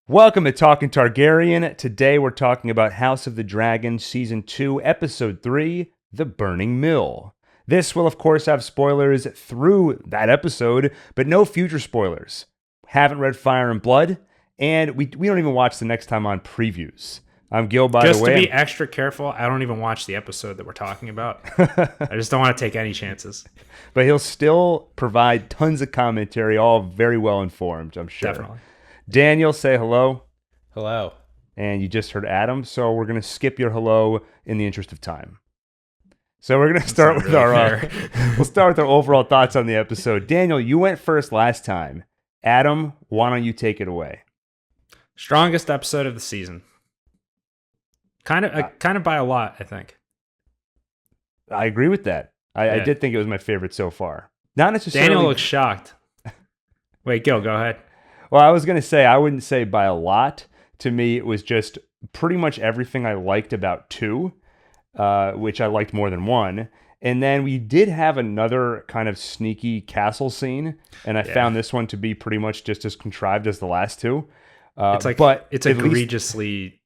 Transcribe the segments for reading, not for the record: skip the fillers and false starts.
Welcome to Talking Targaryen. Today we're talking about House of the Dragon Season 2, Episode 3, The Burning Mill. This will, of course, have spoilers through that episode, but no future spoilers. Haven't read Fire and Blood, and we don't even watch the next time on previews. I'm Gil, by the way. Just to be extra careful, I don't even watch the episode that we're talking about. I just don't want to take any chances. But he'll still provide tons of commentary, all very well informed, I'm sure. Definitely. Daniel, say hello. Hello. And you just heard Adam, so we're going to skip your hello in the interest of time. So we're going to start with we'll start with our overall thoughts on the episode. Daniel, you went first last time. Adam, why don't you take it away? Strongest episode of the season. Kind of by a lot, I think. I agree with that. I did think it was my favorite so far. Not necessarily. Daniel looks shocked. Wait, Gil, go ahead. Well, I was going to say, I wouldn't say by a lot. To me, it was just pretty much everything I liked about 2, which I liked more than 1. And then we did have another kind of sneaky castle scene, and I found this one to be pretty much just as contrived as the last 2. It's egregiously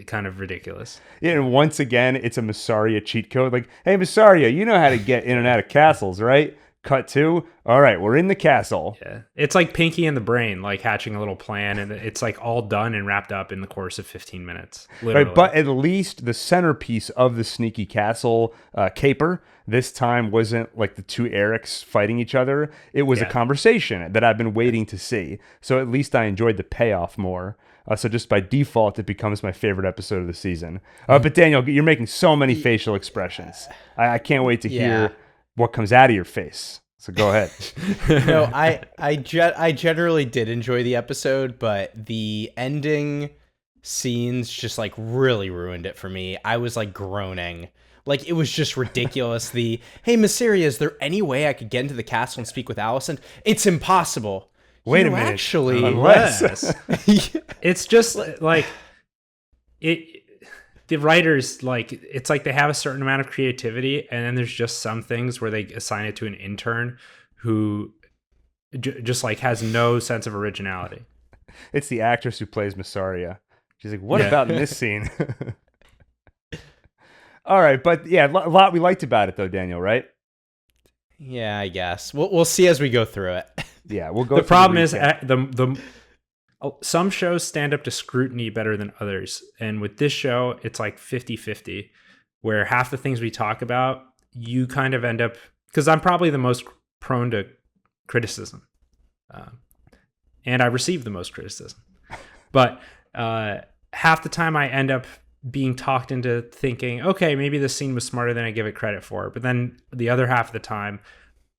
kind of ridiculous. Yeah, and once again, it's a Mysaria cheat code. Like, hey, Mysaria, you know how to get in and out of castles, right? Cut to, all right, we're in the castle. Yeah, it's like Pinky and the Brain, like hatching a little plan, and it's like all done and wrapped up in the course of 15 minutes. Literally. Right, but at least the centerpiece of the sneaky castle caper this time wasn't like the 2 Erics fighting each other. It was a conversation that I've been waiting to see. So at least I enjoyed the payoff more. So just by default, it becomes my favorite episode of the season. But Daniel, you're making so many facial expressions. I can't wait to hear what comes out of your face. So go ahead. No, I generally did enjoy the episode, but the ending scenes just like really ruined it for me. I was like groaning. Like, it was just ridiculous. Hey, Mysaria, is there any way I could get into the castle and speak with Alicent? It's impossible. Wait a minute. Actually, Unless it's just like it. The writers, like, it's like they have a certain amount of creativity, and then there's just some things where they assign it to an intern who just like has no sense of originality. It's the actress who plays Mysaria. She's like, what about in this scene? All right, but yeah, a lot we liked about it though, Daniel, right? Yeah, I guess. We'll see as we go through it. Yeah, we'll go. The problem is some shows stand up to scrutiny better than others. And with this show, it's like 50-50, where half the things we talk about, you kind of end up, because I'm probably the most prone to criticism. And I receive the most criticism. But half the time I end up being talked into thinking, okay, maybe this scene was smarter than I give it credit for. But then the other half of the time,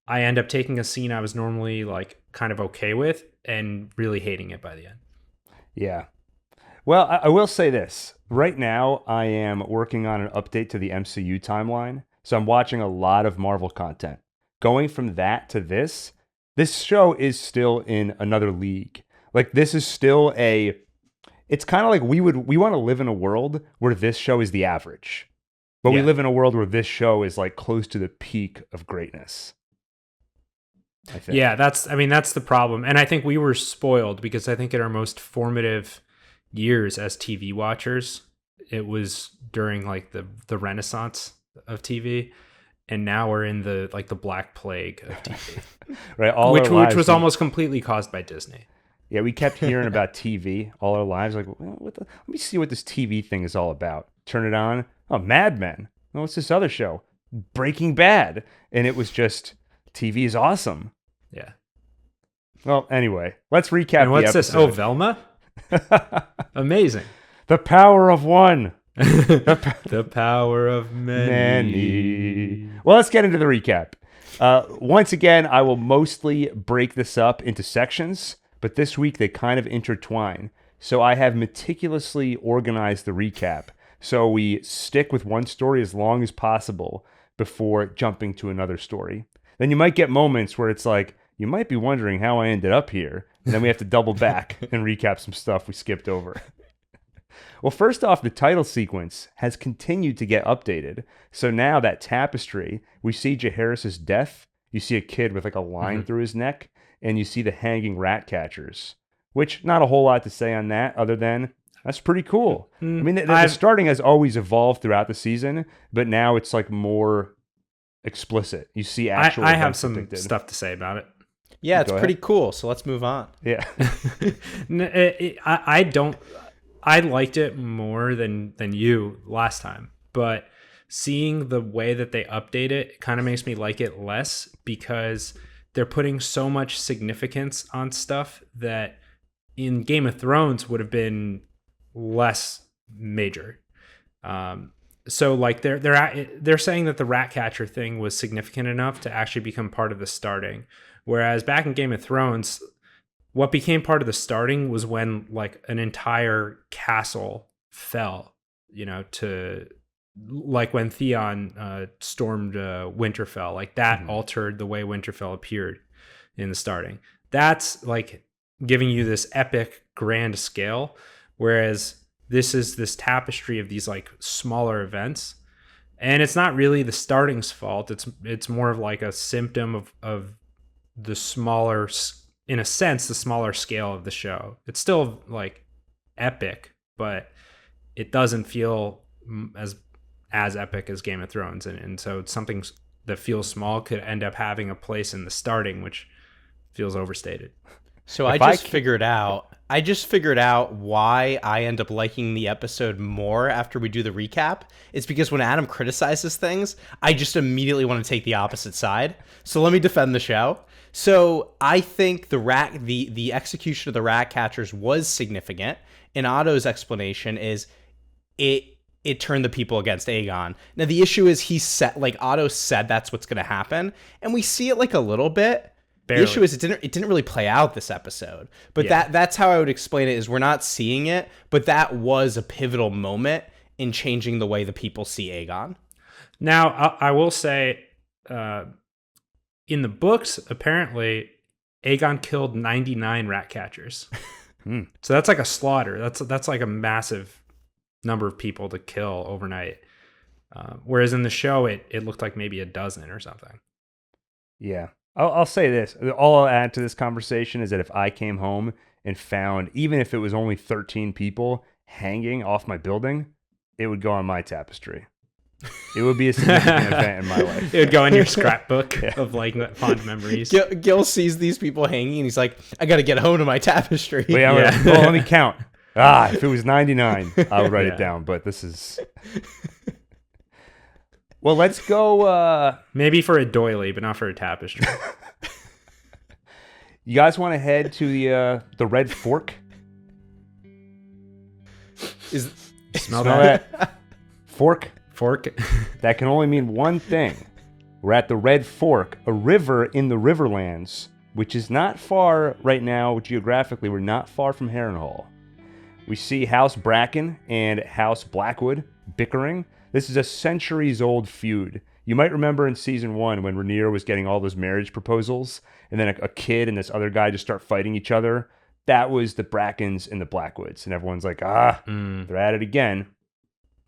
I end up taking a scene I was normally like kind of okay with and really hating it by the end. Yeah. Well, I will say this. Right now, I am working on an update to the MCU timeline. So I'm watching a lot of Marvel content. Going from that to this show is still in another league. Like, this is still it's kind of like we want to live in a world where this show is the average. But we live in a world where this show is like close to the peak of greatness. I think. Yeah, that's the problem. And I think we were spoiled because I think in our most formative years as TV watchers, it was during like the renaissance of TV. And now we're in the Black Plague of TV. Right. Which was almost completely caused by Disney. Yeah, we kept hearing about TV all our lives. Like, well, let me see what this TV thing is all about. Turn it on. Oh, Mad Men. Oh, what's this other show? Breaking Bad. And it was just, TV is awesome. Yeah. Well, anyway, let's recap and what's the episode. This? Oh, Velma? Amazing. The power of one. The power of many. Well, let's get into the recap. Once again, I will mostly break this up into sections, but this week they kind of intertwine. So I have meticulously organized the recap so we stick with one story as long as possible before jumping to another story. Then you might get moments where it's like, you might be wondering how I ended up here. And then we have to double back and recap some stuff we skipped over. Well, first off, the title sequence has continued to get updated. So now that tapestry, we see Jaehaerys' death. You see a kid with like a line through his neck, and you see the hanging rat catchers. which not a whole lot to say on that other than that's pretty cool. I mean, the I've- starting has always evolved throughout the season, but now it's like more explicit. You see actual I have events some depicted. stuff to say about it. Yeah, it's Go pretty ahead. cool. So let's move on. Yeah. I don't. I liked it more than you last time, but seeing the way that they update it kind of makes me like it less because they're putting so much significance on stuff that in Game of Thrones would have been less major. So like they're saying that the rat catcher thing was significant enough to actually become part of the starting, whereas back in Game of Thrones, what became part of the starting was when like an entire castle fell, to like when Theon stormed Winterfell, like that altered the way Winterfell appeared in the starting. That's like giving you this epic grand scale, whereas this is this tapestry of these like smaller events, and it's not really the starting's fault. It's more of like a symptom of the smaller, in a sense, the smaller scale of the show. It's still like epic, but it doesn't feel as epic as Game of Thrones, and so something that feels small could end up having a place in the starting, which feels overstated. So If I figured out why I end up liking the episode more after we do the recap. It's because when Adam criticizes things, I just immediately want to take the opposite side. So let me defend the show. So I think the execution of the rat catchers was significant. And Otto's explanation is it turned the people against Aegon. Now the issue is Otto said that's what's going to happen, and we see it like a little bit. Barely. The issue is it didn't really play out this episode. But Yeah. that's how I would explain it, is we're not seeing it, but that was a pivotal moment in changing the way the people see Aegon. Now, I will say, in the books, apparently, Aegon killed 99 rat catchers. So that's like a slaughter. That's like a massive number of people to kill overnight. Whereas in the show, it looked like maybe a dozen or something. Yeah. I'll say this. All I'll add to this conversation is that if I came home and found, even if it was only 13 people hanging off my building, it would go on my tapestry. It would be a significant event in my life. It would go in your scrapbook of like fond memories. Gil sees these people hanging, and he's like, I got to get home to my tapestry. Wait, well, let me count. If it was 99, I would write it down, but this is... Well, let's go... Maybe for a doily, but not for a tapestry. You guys want to head to the Red Fork? Smell Smell that? that? Fork? Fork? That can only mean one thing. We're at the Red Fork, a river in the Riverlands, which is not far right now geographically. We're not far from Harrenhal. We see House Bracken and House Blackwood bickering. This is a centuries-old feud. You might remember in Season 1 when Rhaenyra was getting all those marriage proposals, and then a kid and this other guy just start fighting each other. That was the Brackens and the Blackwoods, and everyone's like, they're at it again.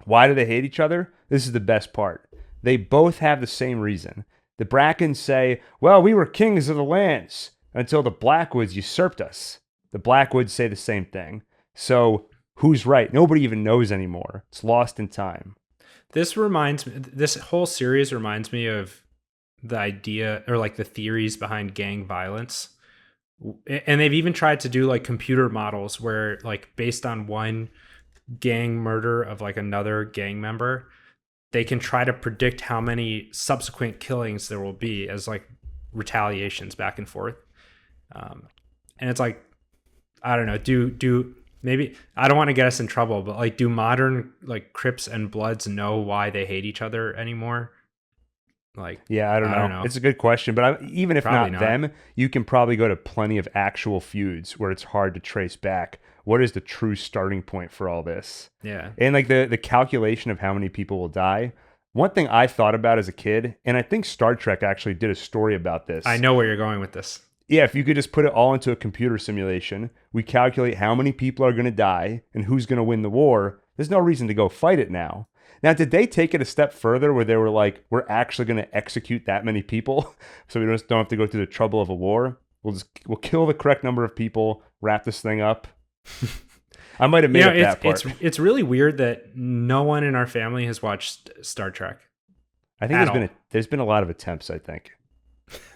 Why do they hate each other? This is the best part. They both have the same reason. The Brackens say, well, we were kings of the lands until the Blackwoods usurped us. The Blackwoods say the same thing. So who's right? Nobody even knows anymore. It's lost in time. This whole series reminds me of the idea, or like the theories behind gang violence. And they've even tried to do like computer models where like based on one gang murder of like another gang member, they can try to predict how many subsequent killings there will be as like retaliations back and forth. And it's like, I don't know, do maybe, I don't want to get us in trouble, but like, do modern like Crips and Bloods know why they hate each other anymore? Like, yeah, I don't know. It's a good question, but even if Probably not not. them, you can probably go to plenty of actual feuds where it's hard to trace back what is the true starting point for all this. Yeah. And like the calculation of how many people will die. One thing I thought about as a kid, and I think Star Trek actually did a story about this. I know where you're going with this. Yeah, if you could just put it all into a computer simulation, we calculate how many people are going to die and who's going to win the war. There's no reason to go fight it now. Now, did they take it a step further where they were like, we're actually going to execute that many people so we don't have to go through the trouble of a war? We'll kill the correct number of people, wrap this thing up. I might have made up that part. It's really weird that no one in our family has watched Star Trek. I think there's been a lot of attempts, I think.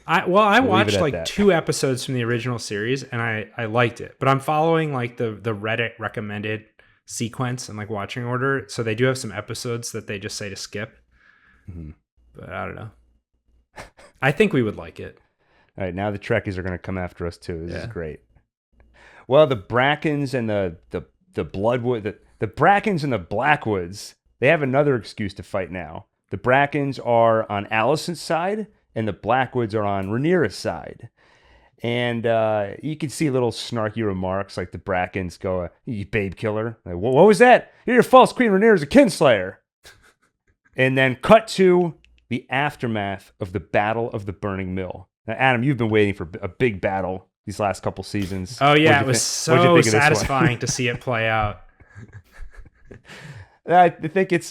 I watched like that. 2 episodes from the original series and I liked it. But I'm following like the Reddit recommended sequence and like watching order. So they do have some episodes that they just say to skip. Mm-hmm. But I don't know. I think we would like it. All right, now the Trekkies are going to come after us too. This is great. Well, the Brackens and the Bloodwood, the Brackens and the Blackwoods, they have another excuse to fight now. The Brackens are on Alicent's side, and the Blackwoods are on Rhaenyra's side. And you can see little snarky remarks like the Brackens go, "You babe killer." Like, what was that? You're your false queen. Rhaenyra's a kinslayer. And then cut to the aftermath of the Battle of the Burning Mill. Now, Adam, you've been waiting for a big battle these last couple seasons. Oh yeah, it was so satisfying to see it play out. I think it's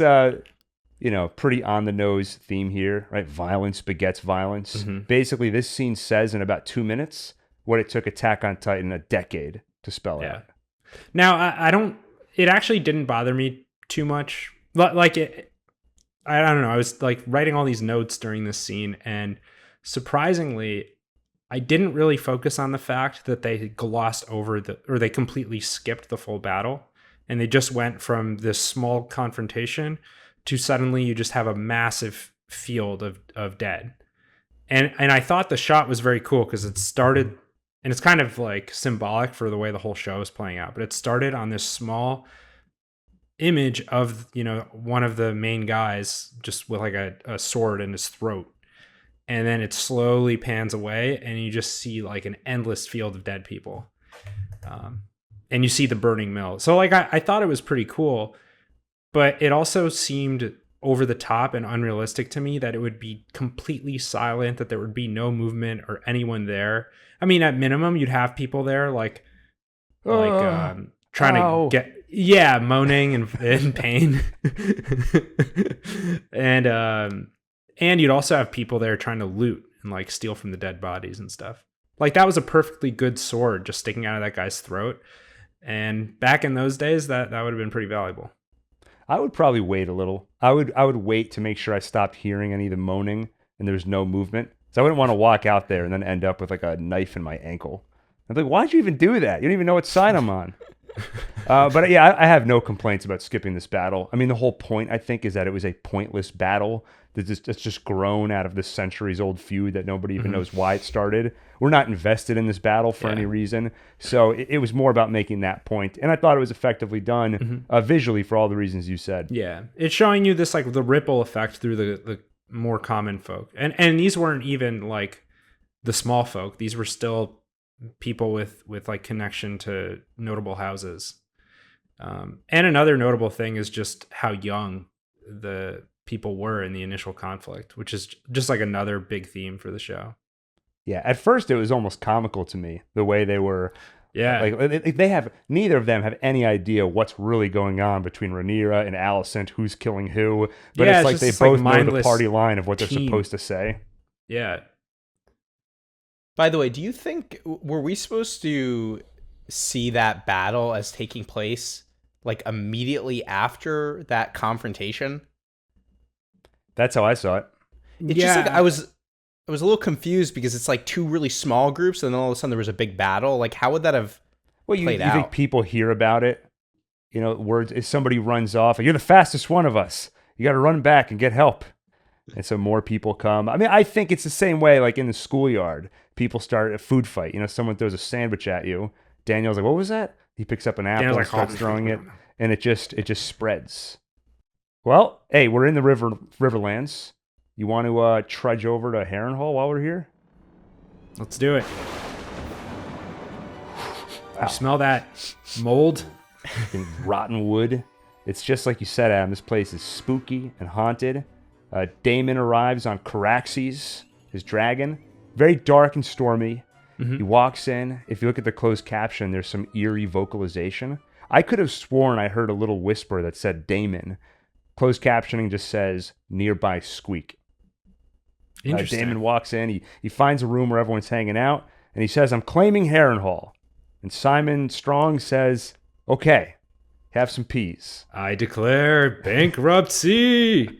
pretty on the nose theme here, right? Violence begets violence. Mm-hmm. Basically, this scene says in about 2 minutes what it took Attack on Titan a decade to spell out. Now, I don't. It actually didn't bother me too much. Like it. I don't know. I was like writing all these notes during this scene, and surprisingly, I didn't really focus on the fact that they glossed over they completely skipped the full battle, and they just went from this small confrontation to suddenly you just have a massive field of dead. And I thought the shot was very cool because it started, and it's kind of like symbolic for the way the whole show is playing out, but it started on this small image of one of the main guys just with like a sword in his throat, and then it slowly pans away and you just see like an endless field of dead people, and you see the burning mill. So like I thought it was pretty cool, but it also seemed over the top and unrealistic to me that it would be completely silent, that there would be no movement or anyone there. I mean, at minimum you'd have people there like trying to get moaning and in pain. and you'd also have people there trying to loot and like steal from the dead bodies and stuff. Like that was a perfectly good sword just sticking out of that guy's throat, and back in those days that would have been pretty valuable. I would probably wait a little. I would wait to make sure I stopped hearing any of the moaning and there's no movement. So I wouldn't want to walk out there and then end up with like a knife in my ankle. I'm like, why'd you even do that? You don't even know what side I'm on. But yeah, I have no complaints about skipping this battle. I mean, the whole point, I think, is that it was a pointless battle that's just grown out of this centuries-old feud that nobody even knows why it started. We're not invested in this battle for any reason. So it was more about making that point. And I thought it was effectively done visually for all the reasons you said. Yeah. It's showing you this, like, the ripple effect through the more common folk. And these weren't even, like, the small folk. These were still people with like connection to notable houses. And another notable thing is just how young the people were in the initial conflict, which is just like another big theme for the show. Yeah, at first it was almost comical to me the way they were. Yeah, like they have, neither of them have any idea what's really going on between Rhaenyra and Alicent, who's killing who. But it's like they both know the party line of what they're supposed to say. Yeah. By the way, do you think, were we supposed to see that battle as taking place like immediately after that confrontation? That's how I saw it. It's just like I was a little confused because it's like two really small groups and then all of a sudden there was a big battle. Like, how would that have played out? You think people hear about it? You know, words, if somebody runs off, you're the fastest one of us. You got to run back and get help. And so more people come. I mean, I think it's the same way, like in the schoolyard, people start a food fight. You know, someone throws a sandwich at you. Daniel's like, what was that? He picks up an apple and starts throwing it, and it just spreads. Well, hey, we're in the Riverlands. You want to trudge over to Harrenhal while we're here? Let's do it. Wow. You smell that mold? And rotten wood. It's just like you said, Adam. This place is spooky and haunted. Daemon arrives on Caraxes, his dragon. Very dark and stormy. Mm-hmm. He walks in. If you look at the closed caption, there's some eerie vocalization. I could have sworn I heard a little whisper that said Daemon. Closed captioning just says, nearby squeak. Interesting. Daemon walks in. He finds a room where everyone's hanging out. And he says, I'm claiming Harrenhal. And Simon Strong says, okay, have some peas. I declare bankruptcy.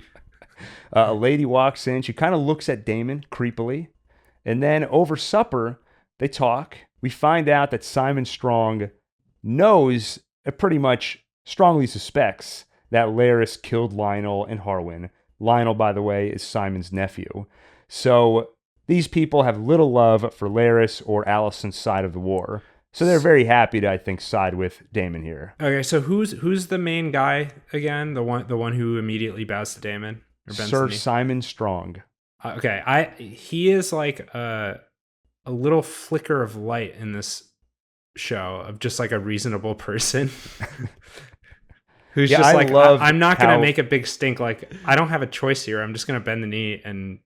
A lady walks in. She kind of looks at Daemon creepily. And then over supper, they talk. We find out that Simon Strong knows, pretty much strongly suspects, that Larys killed Lionel and Harwin. Lionel, by the way, is Simon's nephew. So these people have little love for Larys or Alicent's side of the war. So they're very happy to, I think, side with Daemon here. Okay, so who's the main guy again? The one who immediately bows to Daemon? Or bends Sir the knee? Simon Strong. Okay, he is like a little flicker of light in this show of just like a reasonable person who's just like, I'm not going to make a big stink. Like, I don't have a choice here. I'm just going to bend the knee and,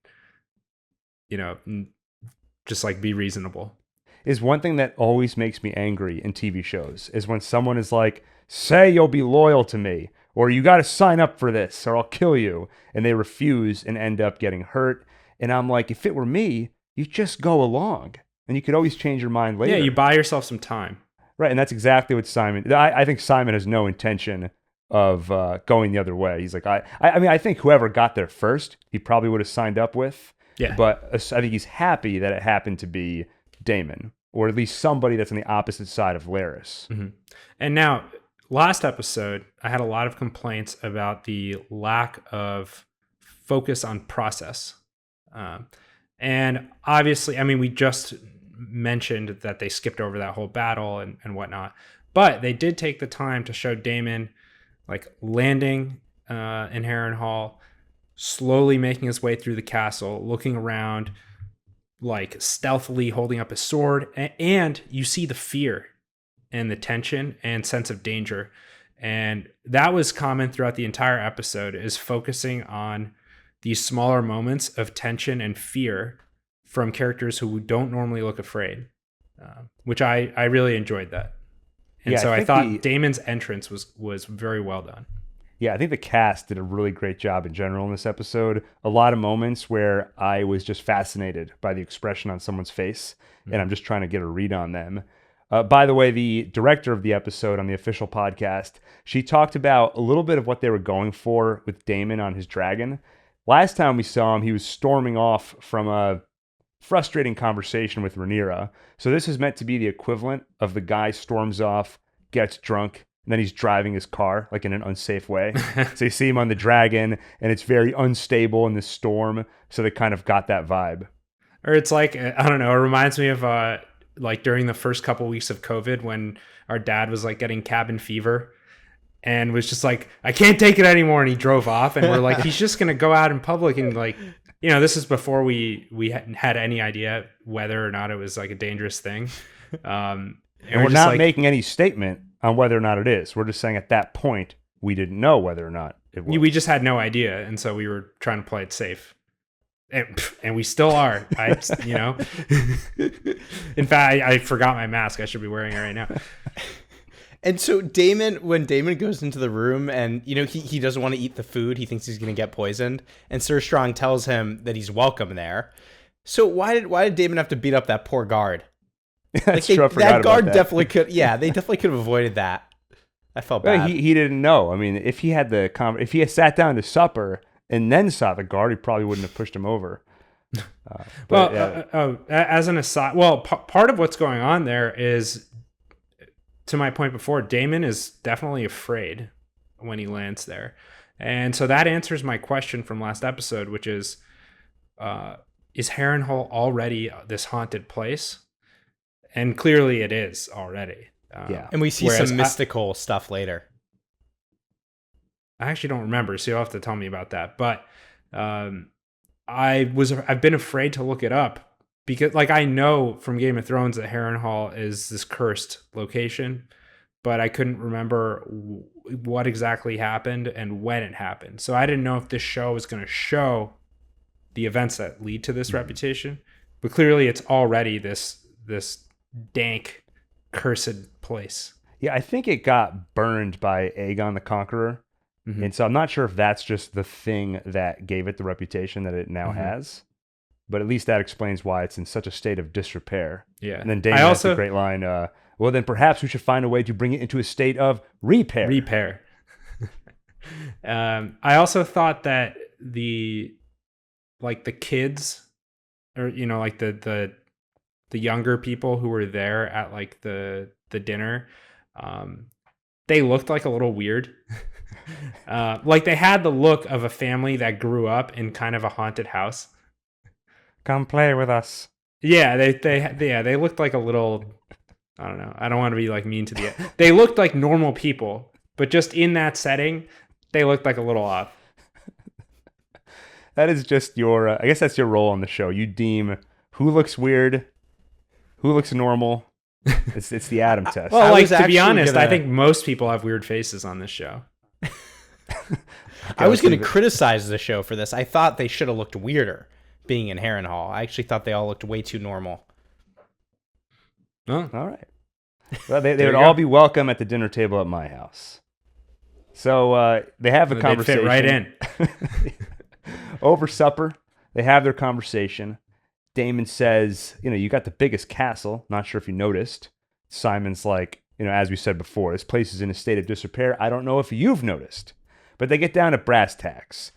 just like be reasonable. Is one thing that always makes me angry in TV shows is when someone is like, say you'll be loyal to me, or you got to sign up for this, or I'll kill you. And they refuse and end up getting hurt. And I'm like, if it were me, you just go along. And you could always change your mind later. Yeah, you buy yourself some time. Right, and that's exactly what Simon... I think Simon has no intention of going the other way. He's like, I mean, I think whoever got there first, he probably would have signed up with. Yeah. But I think he's happy that it happened to be Daemon, or at least somebody that's on the opposite side of Larys. Mm-hmm. And now, last episode, I had a lot of complaints about the lack of focus on process. And obviously, I mean, we just mentioned that they skipped over that whole battle and whatnot. But they did take the time to show Daemon like landing in Harrenhal, slowly making his way through the castle, looking around, like stealthily holding up his sword, and you see the fear and the tension and sense of danger. And that was common throughout the entire episode, is focusing on these smaller moments of tension and fear from characters who don't normally look afraid, which I really enjoyed that. And yeah, so I thought Daemon's entrance was very well done. Yeah, I think the cast did a really great job in general in this episode. A lot of moments where I was just fascinated by the expression on someone's face, and I'm just trying to get a read on them. By the way, the director of the episode on the official podcast, she talked about a little bit of what they were going for with Daemon on his dragon. Last time we saw him, he was storming off from a frustrating conversation with Rhaenyra. So this is meant to be the equivalent of the guy storms off, gets drunk, and then he's driving his car like in an unsafe way. So you see him on the dragon, and it's very unstable in this storm. So they kind of got that vibe. Or it's like, I don't know, it reminds me of like during the first couple weeks of COVID when our dad was like getting cabin fever and was just like, I can't take it anymore. And he drove off, and we're like, he's just going to go out in public and like, this is before we had any idea whether or not it was like a dangerous thing. And we're not making any statement on whether or not it is. We're just saying at that point, we didn't know whether or not it was. We just had no idea. And so we were trying to play it safe. And we still are. In fact, I forgot my mask. I should be wearing it right now. And so when Daemon goes into the room and, he doesn't want to eat the food, he thinks he's going to get poisoned. And Sir Strong tells him that he's welcome there. So why did Daemon have to beat up that poor guard? That's true. I forgot that guard about that. definitely could. Yeah, they definitely could have avoided that. I felt bad. He didn't know. I mean, if he had sat down to supper and then saw the guard, he probably wouldn't have pushed him over. As an aside, part of what's going on there is, to my point before, Daemon is definitely afraid when he lands there. And so that answers my question from last episode, which is Harrenhal already this haunted place? And clearly it is already. Yeah. And we see some mystical stuff later. I actually don't remember, so you'll have to tell me about that. But I've been afraid to look it up because, like, I know from Game of Thrones that Harrenhal is this cursed location, but I couldn't remember what exactly happened and when it happened. So I didn't know if this show was going to show the events that lead to this reputation. But clearly, it's already this dank, cursed place. Yeah, I think it got burned by Aegon the Conqueror. Mm-hmm. And so I'm not sure if that's just the thing that gave it the reputation that it now has. but at least that explains why it's in such a state of disrepair. Yeah. And then Daemon has the great line, well, then perhaps we should find a way to bring it into a state of repair. Repair. I also thought that the kids, or like the younger people who were there at like the dinner, they looked like a little weird. Like they had the look of a family that grew up in kind of a haunted house. Come play with us. Yeah, they looked like a little, I don't know. I don't want to be like mean to they looked like normal people, but just in that setting, they looked like a little off. That is just your, I guess that's your role on the show. You deem who looks weird, who looks normal. It's the Adam test. Well, like to be honest, I think most people have weird faces on this show. I was going to criticize the show for this. I thought they should have looked weirder being in Harrenhal. I actually thought they all looked way too normal. Oh, all right. Well, they would all be welcome at the dinner table at my house. So they have a conversation. Fit right in. Over supper, they have their conversation. Daemon says, you got the biggest castle. Not sure if you noticed. Simon's like, as we said before, this place is in a state of disrepair. I don't know if you've noticed. But they get down to brass tacks.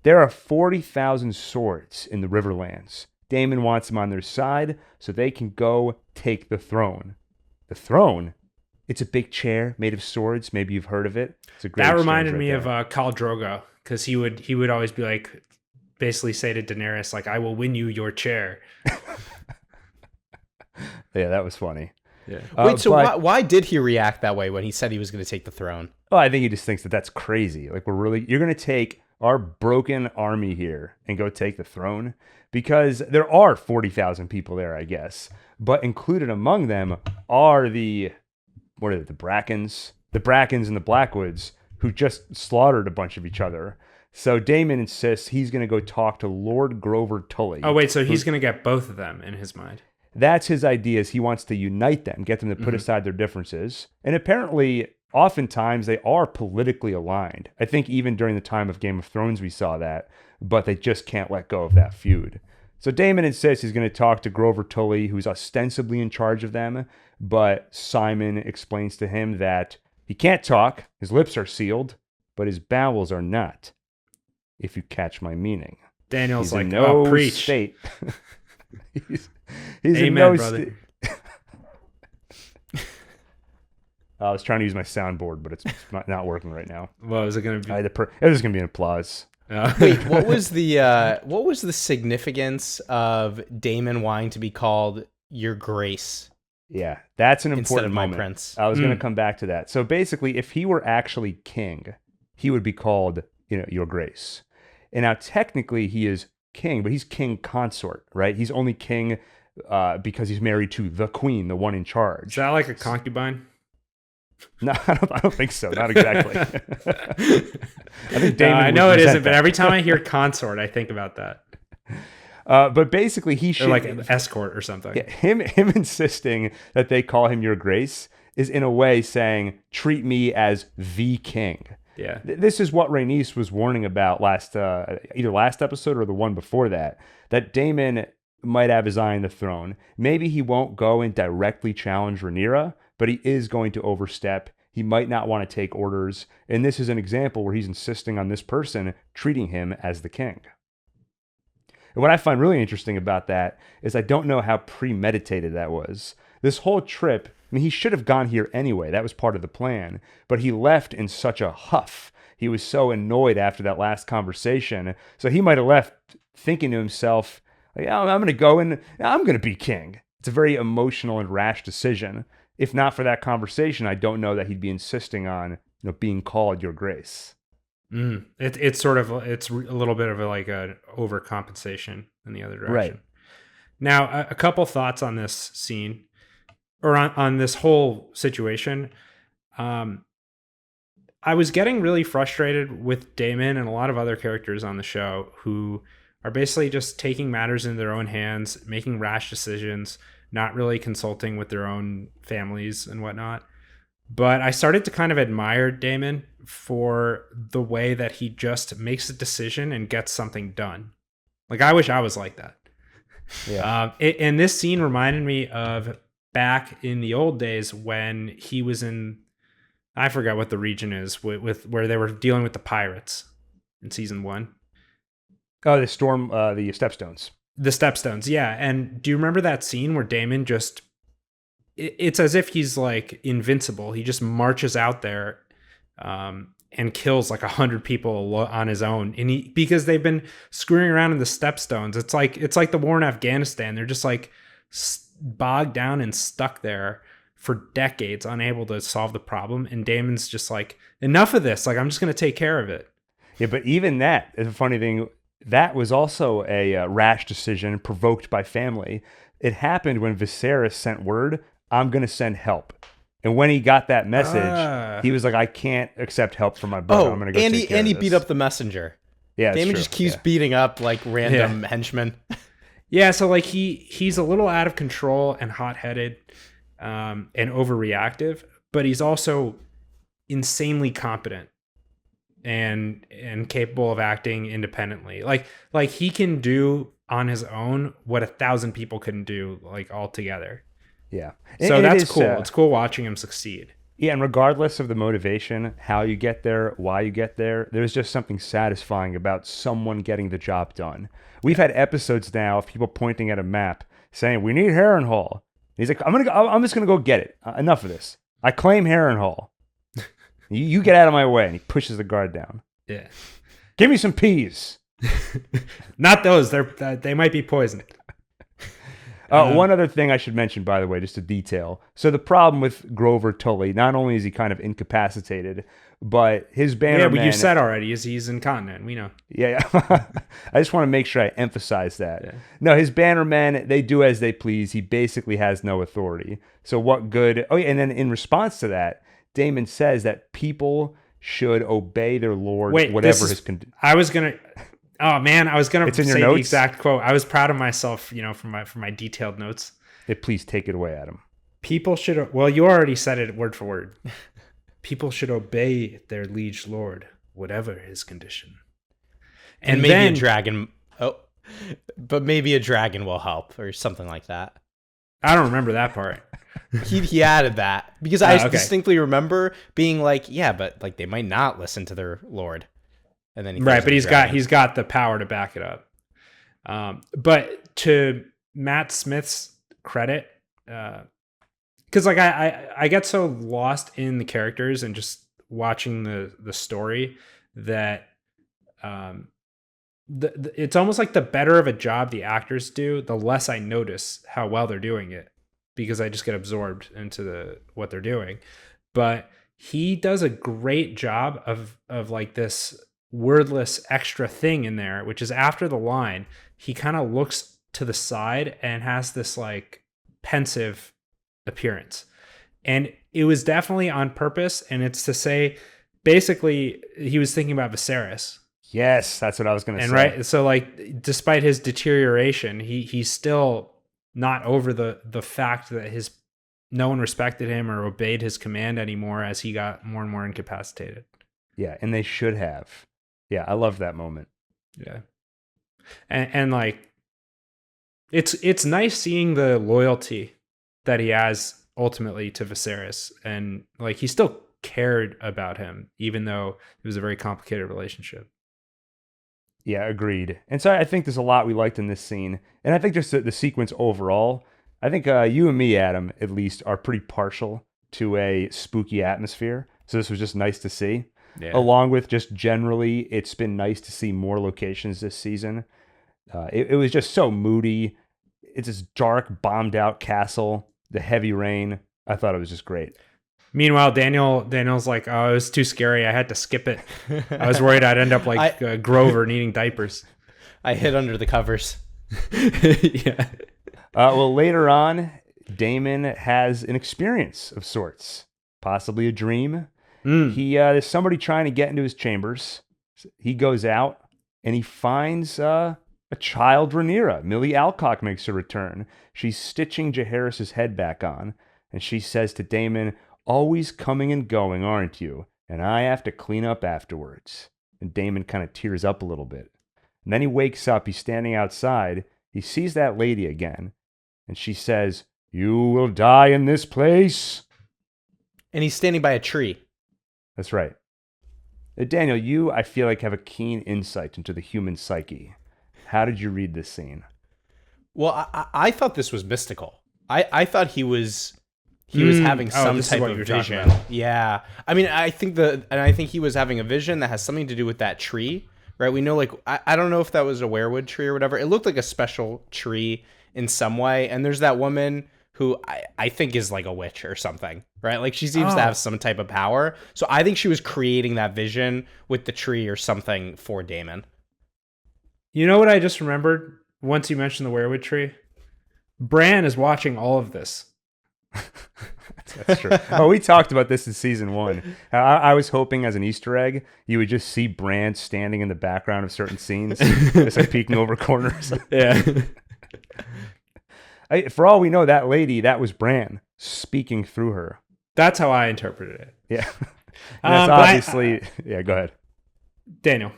There are 40,000 swords in the Riverlands. Daemon wants them on their side so they can go take the throne. The throne? It's a big chair made of swords. Maybe you've heard of it. It's a great. That reminded me of Khal Drogo, because he would always be like, basically say to Daenerys, like, I will win you your chair. Yeah, that was funny. Yeah. Wait, so why did he react that way when he said he was going to take the throne? Well, I think he just thinks that that's crazy. Like, you're going to take our broken army here and go take the throne? Because there are 40,000 people there, I guess. But included among them are the Brackens? The Brackens and the Blackwoods, who just slaughtered a bunch of each other. So Daemon insists he's going to go talk to Lord Grover Tully. Oh, wait, so he's going to get both of them in his mind. That's his idea, is he wants to unite them, get them to put aside their differences. And apparently, oftentimes, they are politically aligned. I think even during the time of Game of Thrones, we saw that. But they just can't let go of that feud. So Daemon insists he's going to talk to Grover Tully, who's ostensibly in charge of them. But Simon explains to him that he can't talk, his lips are sealed, but his bowels are not. If you catch my meaning. Daniel's he's like, in no preach. State. he's Amen, in no brother. I was trying to use my soundboard, but it's not working right now. Well, is it going to be? It was going to be an applause. Wait, what was the significance of Daemon wanting to be called Your Grace? Yeah, that's an important instead of moment. My Prince. I was going to come back to that. So basically, if he were actually king, he would be called, Your Grace. And now technically he is king, but he's king consort, right? He's only king because he's married to the queen, the one in charge. Is that like a concubine? No, I don't think so. Not exactly. I think Daemon I know it isn't, but every time I hear consort, I think about that. But basically, he should, or like an escort or something. Yeah, him insisting that they call him Your Grace is in a way saying, treat me as the king. Yeah. This is what Rhaenys was warning about either last episode or the one before that Daemon might have his eye on the throne. Maybe he won't go and directly challenge Rhaenyra, but he is going to overstep. He might not want to take orders. And this is an example where he's insisting on this person treating him as the king. And what I find really interesting about that is I don't know how premeditated that was. This whole trip, I mean, he should have gone here anyway. That was part of the plan. But he left in such a huff. He was so annoyed after that last conversation. So he might have left thinking to himself, like, oh, I'm going to go and I'm going to be king. It's a very emotional and rash decision. If not for that conversation, I don't know that he'd be insisting on being called Your Grace. It's a little bit of an overcompensation in the other direction. Right. Now, a couple thoughts on this scene, or on this whole situation. I was getting really frustrated with Daemon and a lot of other characters on the show who are basically just taking matters into their own hands, making rash decisions, not really consulting with their own families and whatnot. But I started to kind of admire Daemon for the way that he just makes a decision and gets something done. Like, I wish I was like that. Yeah. And this scene reminded me of back in the old days when he was in, I forgot what the region is, with where they were dealing with the pirates in season 1. Oh, the storm, the Stepstones. The Stepstones, yeah. And do you remember that scene where Damon just, it's as if he's like invincible. He just marches out there and kills like 100 people on his own. And because they've been screwing around in the Stepstones, it's like the war in Afghanistan. They're just like bogged down and stuck there for decades, unable to solve the problem. And Damon's just like, enough of this. Like, I'm just going to take care of it. Yeah, but even that is a funny thing. That was also a rash decision provoked by family. It happened when Viserys sent word, I'm going to send help. And when he got that message, he was like, I can't accept help from my brother. I'm going to go take care of he this. beat up the messenger. Yeah, Damon just keeps beating up like random henchmen. Yeah, so like he's a little out of control and hot-headed and overreactive, but he's also insanely competent and capable of acting independently. Like he can do on his own what 1,000 people couldn't do like all together. Yeah. So that's cool. It's cool watching him succeed. Yeah, and regardless of the motivation, how you get there, why you get there, there's just something satisfying about someone getting the job done. We've had episodes now of people pointing at a map saying, we need Harrenhal. He's like, I'm just gonna go get it. Enough of this. I claim Harrenhal. You get out of my way. And he pushes the guard down. Yeah. Give me some peas. Not those. They might be poisoned. One other thing I should mention, by the way, just a detail. So the problem with Grover Tully, not only is he kind of incapacitated, but his bannermen... Yeah, but you said already, he's incontinent. We know. Yeah. I just want to make sure I emphasize that. Yeah. No, his bannermen, they do as they please. He basically has no authority. So what good... Oh, yeah, and then in response to that, Damon says that people should obey their lord, whatever his... I was going to... Oh man, I was gonna say the notes? exact quote. I was proud of myself, from my detailed notes. Please take it away, Adam. People should. Well, you already said it word for word. People should obey their liege lord, whatever his condition. And maybe then, a dragon. Oh, but maybe a dragon will help, or something like that. I don't remember that part. He added that because I distinctly remember being like, yeah, but like they might not listen to their lord. And then but he's got the power to back it up. But to Matt Smith's credit, because like I get so lost in the characters and just watching the story that it's almost like the better of a job the actors do, the less I notice how well they're doing it, because I just get absorbed into what they're doing. But he does a great job of like this wordless extra thing in there, which is after the line, he kind of looks to the side and has this like pensive appearance. And it was definitely on purpose. And it's to say, basically, he was thinking about Viserys. Yes, that's what I was going to say. And right, so like, despite his deterioration, he's still not over the fact that no one respected him or obeyed his command anymore as he got more and more incapacitated. Yeah, and they should have. Yeah, I love that moment. Yeah. And like, it's nice seeing the loyalty that he has ultimately to Viserys. And like, he still cared about him, even though it was a very complicated relationship. Yeah, agreed. And so I think there's a lot we liked in this scene. And I think just the sequence overall, I think you and me, Adam, at least, are pretty partial to a spooky atmosphere. So this was just nice to see. Yeah. Along with just generally, it's been nice to see more locations this season. It was just so moody. It's this dark, bombed out castle, the heavy rain. I thought it was just great. Meanwhile, Daniel's like, oh, it was too scary. I had to skip it. I was worried I'd end up like Grover needing diapers. I hid under the covers. Yeah. Well, later on, Damon has an experience of sorts, possibly a dream. There's somebody trying to get into his chambers. He goes out and he finds a child Rhaenyra. Millie Alcock makes her return. She's stitching Jaehaerys' head back on, and she says to Damon, "Always coming and going, aren't you? And I have to clean up afterwards." And Damon kind of tears up a little bit. And then he wakes up. He's standing outside. he sees that lady again, and she says, "You will die in this place." And he's standing by a tree. That's right. Daniel, you, I feel like, have a keen insight into the human psyche. How did you read this scene? Well, I thought this was mystical. I thought he was having some this is type what of you're talking vision. about. Yeah. I mean, I think he was having a vision that has something to do with that tree, right? We know, like, I don't know if that was a werewood tree or whatever. It looked like a special tree in some way. And there's that woman who I think is like a witch or something, right? Like, she seems to have some type of power. So I think she was creating that vision with the tree or something for Daemon. You know what I just remembered once you mentioned the werewood tree? Bran is watching all of this. That's true. Oh, we talked about this in season 1. I was hoping as an Easter egg, you would just see Bran standing in the background of certain scenes, just like peeking over corners. Yeah. For all we know, that lady, that was Bran speaking through her. That's how I interpreted it. Yeah. That's obviously... yeah, go ahead. Daniel.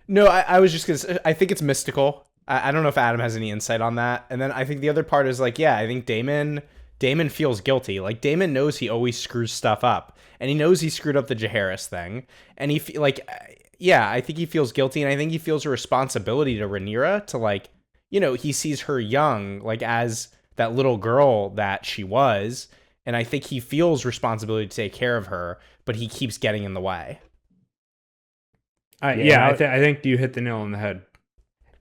No, I was just going to say, I think it's mystical. I don't know if Adam has any insight on that. And then I think the other part is like, yeah, I think Daemon feels guilty. Like, Daemon knows he always screws stuff up. And he knows he screwed up the Jaehaerys thing. And I think he feels guilty. And I think he feels a responsibility to Rhaenyra to, like, you know, he sees her young, like, as that little girl that she was. And I think he feels responsibility to take care of her, but he keeps getting in the way. I think you hit the nail on the head.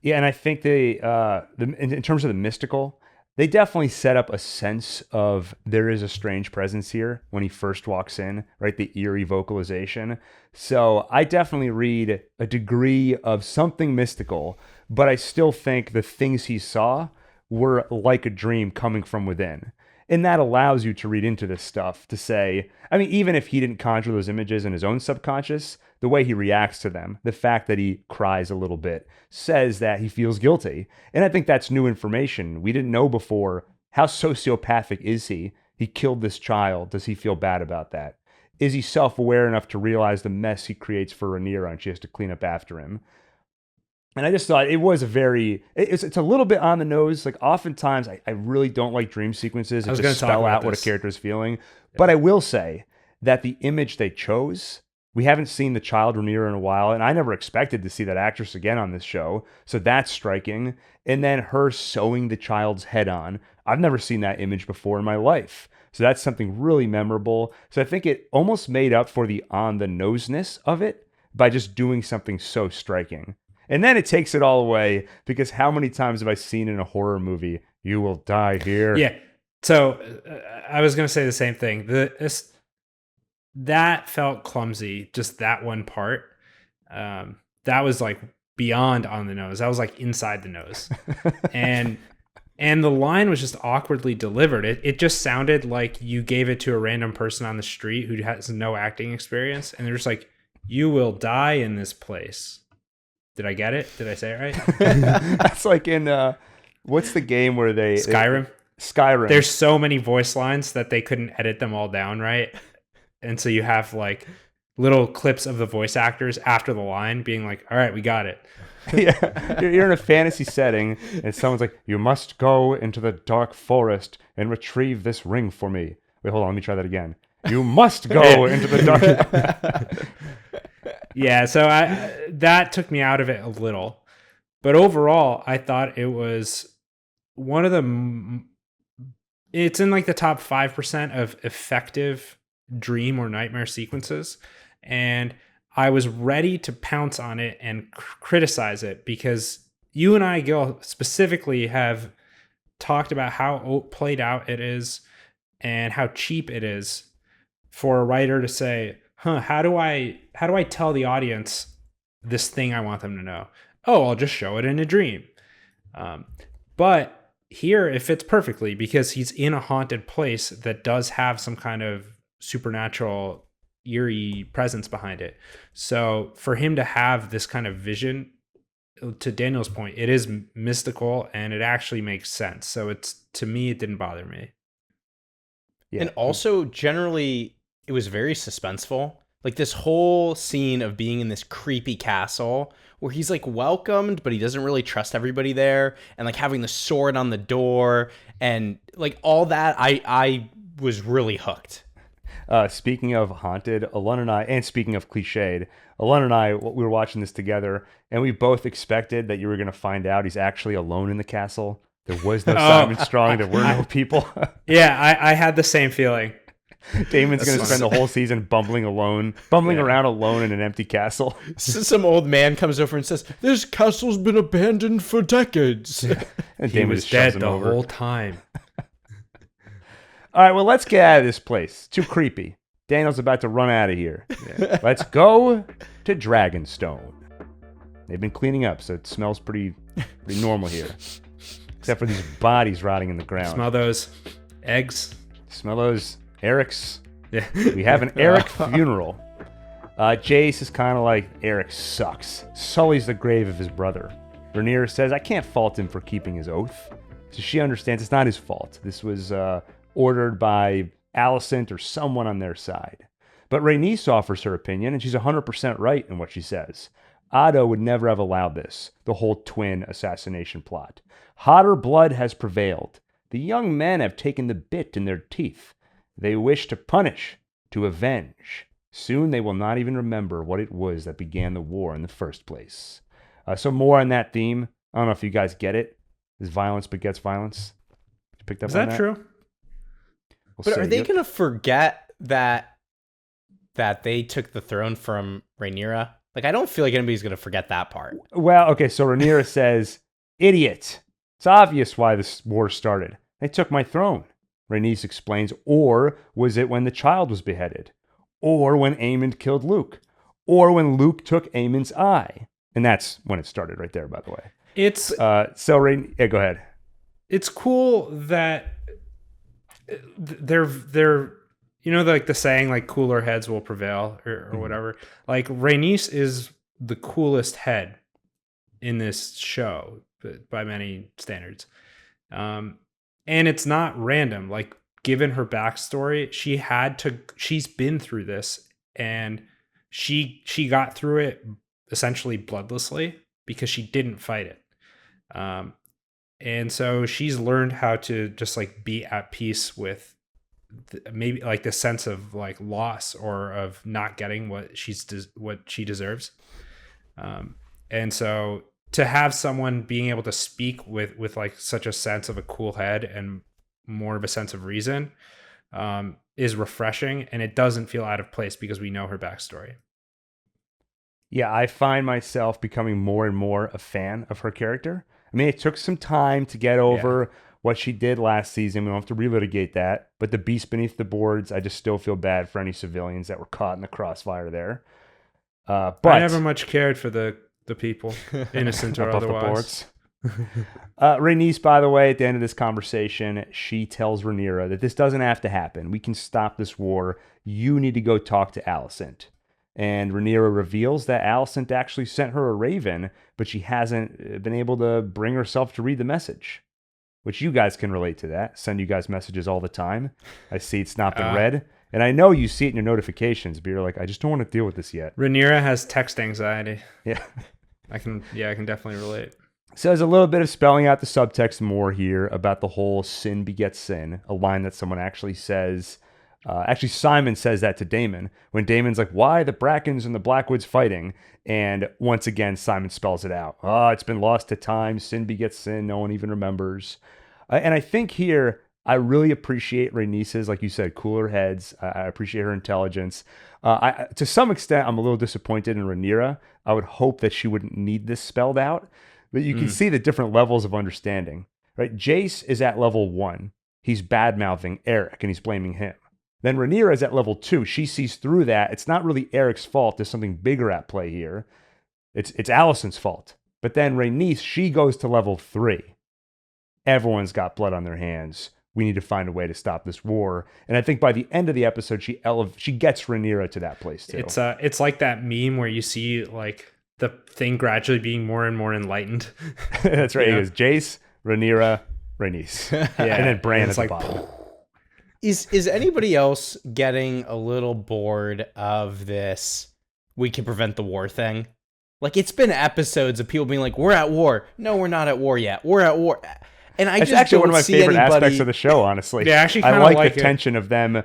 Yeah, and I think in terms of the mystical, they definitely set up a sense of there is a strange presence here when he first walks in, right? The eerie vocalization. So I definitely read a degree of something mystical, but I still think the things he saw were like a dream coming from within. And that allows you to read into this stuff to say, I mean, even if he didn't conjure those images in his own subconscious, the way he reacts to them, the fact that he cries a little bit, says that he feels guilty. And I think that's new information. We didn't know before. How sociopathic is he? He killed this child. Does he feel bad about that? Is he self-aware enough to realize the mess he creates for Rhaenyra and she has to clean up after him? And I just thought it was it's a little bit on the nose. Like, oftentimes I really don't like dream sequences that just spell out what a character is feeling. Yeah. But I will say that the image they chose, we haven't seen the child Rhaenyra in a while, and I never expected to see that actress again on this show. So that's striking. And then her sewing the child's head on. I've never seen that image before in my life. So that's something really memorable. So I think it almost made up for the on-the-noseness of it by just doing something so striking. And then it takes it all away, because how many times have I seen in a horror movie, "You will die here"? Yeah. So I was going to say the same thing. That felt clumsy, just that one part. That was like beyond on the nose. That was like inside the nose. and the line was just awkwardly delivered. It just sounded like you gave it to a random person on the street who has no acting experience. And they're just like, "You will die in this place." Did I get it? Did I say it right? That's like in, what's the game where Skyrim? Skyrim. There's so many voice lines that they couldn't edit them all down, right? And so you have like little clips of the voice actors after the line being like, "All right, we got it." Yeah, you're in a fantasy setting and someone's like, "You must go into the dark forest and retrieve this ring for me." Wait, hold on, let me try that again. "You must go into the dark." Yeah, so that took me out of it a little. But overall, I thought it was one of it's in like the top 5% of effective dream or nightmare sequences. And I was ready to pounce on it and criticize it, because you and I, Gil, specifically have talked about how played out it is and how cheap it is for a writer to say, how do I tell the audience this thing I want them to know? Oh, I'll just show it in a dream. But here it fits perfectly, because he's in a haunted place that does have some kind of supernatural, eerie presence behind it. So for him to have this kind of vision, to Daniel's point, it is mystical and it actually makes sense. So to me, it didn't bother me. Yeah. And also, generally, it was very suspenseful. Like this whole scene of being in this creepy castle where he's like welcomed, but he doesn't really trust everybody there, and like having the sword on the door and like all that, I was really hooked. Speaking of haunted, Alun and I, and speaking of cliched, Alun and I, we were watching this together, and we both expected that you were going to find out he's actually alone in the castle. There was no Simon Strong. There were no people. Yeah, I had the same feeling. Damon's going to spend the whole season bumbling around alone in an empty castle. Some old man comes over and says, "This castle's been abandoned for decades." And He Damon was just shoves dead him the over. whole time. All right, well, let's get out of this place. Too creepy. Daniel's about to run out of here. Yeah. Let's go to Dragonstone. They've been cleaning up, so it smells pretty normal here. Except for these bodies rotting in the ground. Smell those eggs. Smell those Eric's. Yeah. We have an Eric funeral. Jace is kind of like, Eric sucks. Sullies the grave of his brother. Rhaenyra says, I can't fault him for keeping his oath. So she understands it's not his fault. This was ordered by Alicent or someone on their side. But Rhaenys offers her opinion, and she's 100% right in what she says. Otto would never have allowed this, the whole twin assassination plot. Hotter blood has prevailed. The young men have taken the bit in their teeth. They wish to punish, to avenge. Soon they will not even remember what it was that began the war in the first place. So more on that theme. I don't know if you guys get it. Is violence begets violence? You picked up Is on that true? But are they going to forget that they took the throne from Rhaenyra? Like, I don't feel like anybody's going to forget that part. Well, okay, so Rhaenyra says, idiot. It's obvious why this war started. They took my throne. Rhaenys explains, or was it when the child was beheaded? Or when Aemond killed Luke? Or when Luke took Aemon's eye? And that's when it started right there, by the way. It's go ahead. It's cool that they're like the saying like cooler heads will prevail or whatever. Like Rhaenys is the coolest head in this show by many standards. And it's not random. Like, given her backstory, she's been through this, and she got through it essentially bloodlessly because she didn't fight it. And so she's learned how to just like be at peace with maybe like the sense of like loss or of not getting what she deserves. And so to have someone being able to speak with like such a sense of a cool head and more of a sense of reason is refreshing, and it doesn't feel out of place because we know her backstory. Yeah, I find myself becoming more and more a fan of her character. I mean, it took some time to get over what she did last season. We don't have to relitigate that. But the beast beneath the boards, I just still feel bad for any civilians that were caught in the crossfire there. But I never much cared for the people, innocent or above the otherwise. boards. Rhaenys, by the way, at the end of this conversation, she tells Rhaenyra that this doesn't have to happen. We can stop this war. You need to go talk to Alicent. And Rhaenyra reveals that Alicent actually sent her a raven, but she hasn't been able to bring herself to read the message. Which you guys can relate to that. Send you guys messages all the time. I see it's not been read. And I know you see it in your notifications, but you're like, I just don't want to deal with this yet. Rhaenyra has text anxiety. Yeah. I can definitely relate. So there's a little bit of spelling out the subtext more here about the whole sin begets sin, a line that someone actually says. Actually, Simon says that to Daemon when Daemon's like, why the Brackens and the Blackwoods fighting? And once again, Simon spells it out. It's been lost to time. Sin begets sin. No one even remembers. And I think here, I really appreciate Rhaenys's, like you said, cooler heads. I appreciate her intelligence. To some extent, I'm a little disappointed in Rhaenyra. I would hope that she wouldn't need this spelled out. But you can see the different levels of understanding. Right? Jace is at level 1. He's bad-mouthing Eric, and he's blaming him. Then Rhaenyra is at level 2. She sees through that. It's not really Eric's fault. There's something bigger at play here. It's Alicent's fault. But then Rhaenys, she goes to level 3. Everyone's got blood on their hands. We need to find a way to stop this war. And I think by the end of the episode, she gets Rhaenyra to that place too. It's like that meme where you see like the thing gradually being more and more enlightened. That's right. It goes Jace, Rhaenyra, Rhaenys. Yeah. And then Bran at it's the like, bottom. Is anybody else getting a little bored of this we can prevent the war thing? Like, it's been episodes of people being like, we're at war. No, we're not at war yet. We're at war. And I It's just actually don't one of my see favorite anybody... aspects of the show, honestly. Yeah, I actually I kinda like like the it. tension of them.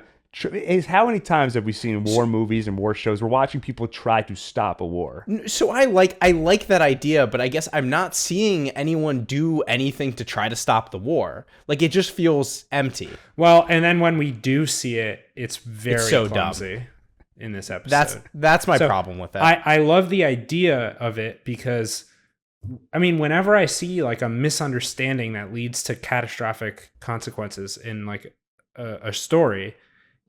Is how many times have we seen war movies and war shows? We're watching people try to stop a war. So I like that idea, but I guess I'm not seeing anyone do anything to try to stop the war. Like, it just feels empty. Well, and then when we do see it, it's very so clumsy in this episode. That's my So, problem with that. I love the idea of it because, I mean, whenever I see like a misunderstanding that leads to catastrophic consequences in like a story,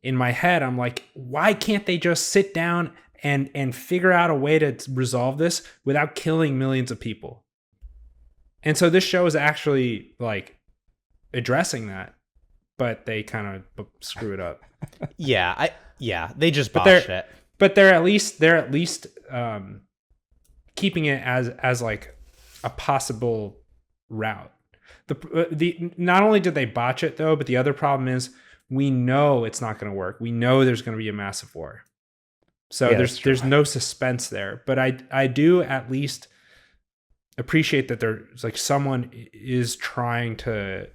in my head, I'm like, why can't they just sit down and figure out a way to resolve this without killing millions of people? And so this show is actually like addressing that, but they kind of screw it up. Yeah, they just botched it. But they're at least keeping it as like a possible route. The not only did they botch it though, but the other problem is we know it's not going to work. We know there's going to be a massive war. So Yeah, there's no suspense there. But I do at least appreciate that there's like someone is trying to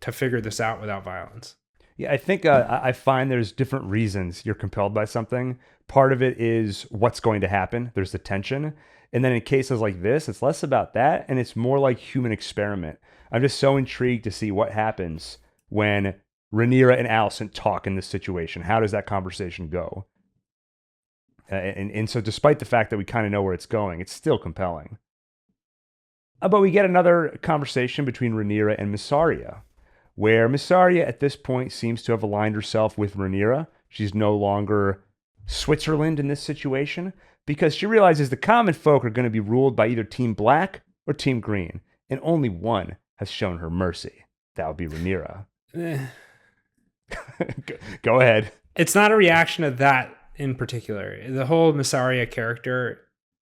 figure this out without violence. Yeah, I think I find there's different reasons you're compelled by something. Part of it is what's going to happen. There's the tension. And then in cases like this, it's less about that, and it's more like human experiment. I'm just so intrigued to see what happens when Rhaenyra and Alicent talk in this situation. How does that conversation go? And so despite the fact that we kind of know where it's going, it's still compelling. But we get another conversation between Rhaenyra and Mysaria, where Mysaria at this point seems to have aligned herself with Rhaenyra. She's no longer Switzerland in this situation because she realizes the common folk are going to be ruled by either Team Black or Team Green, and only one has shown her mercy. That would be Rhaenyra. Go ahead. It's not a reaction to that in particular. The whole Mysaria character,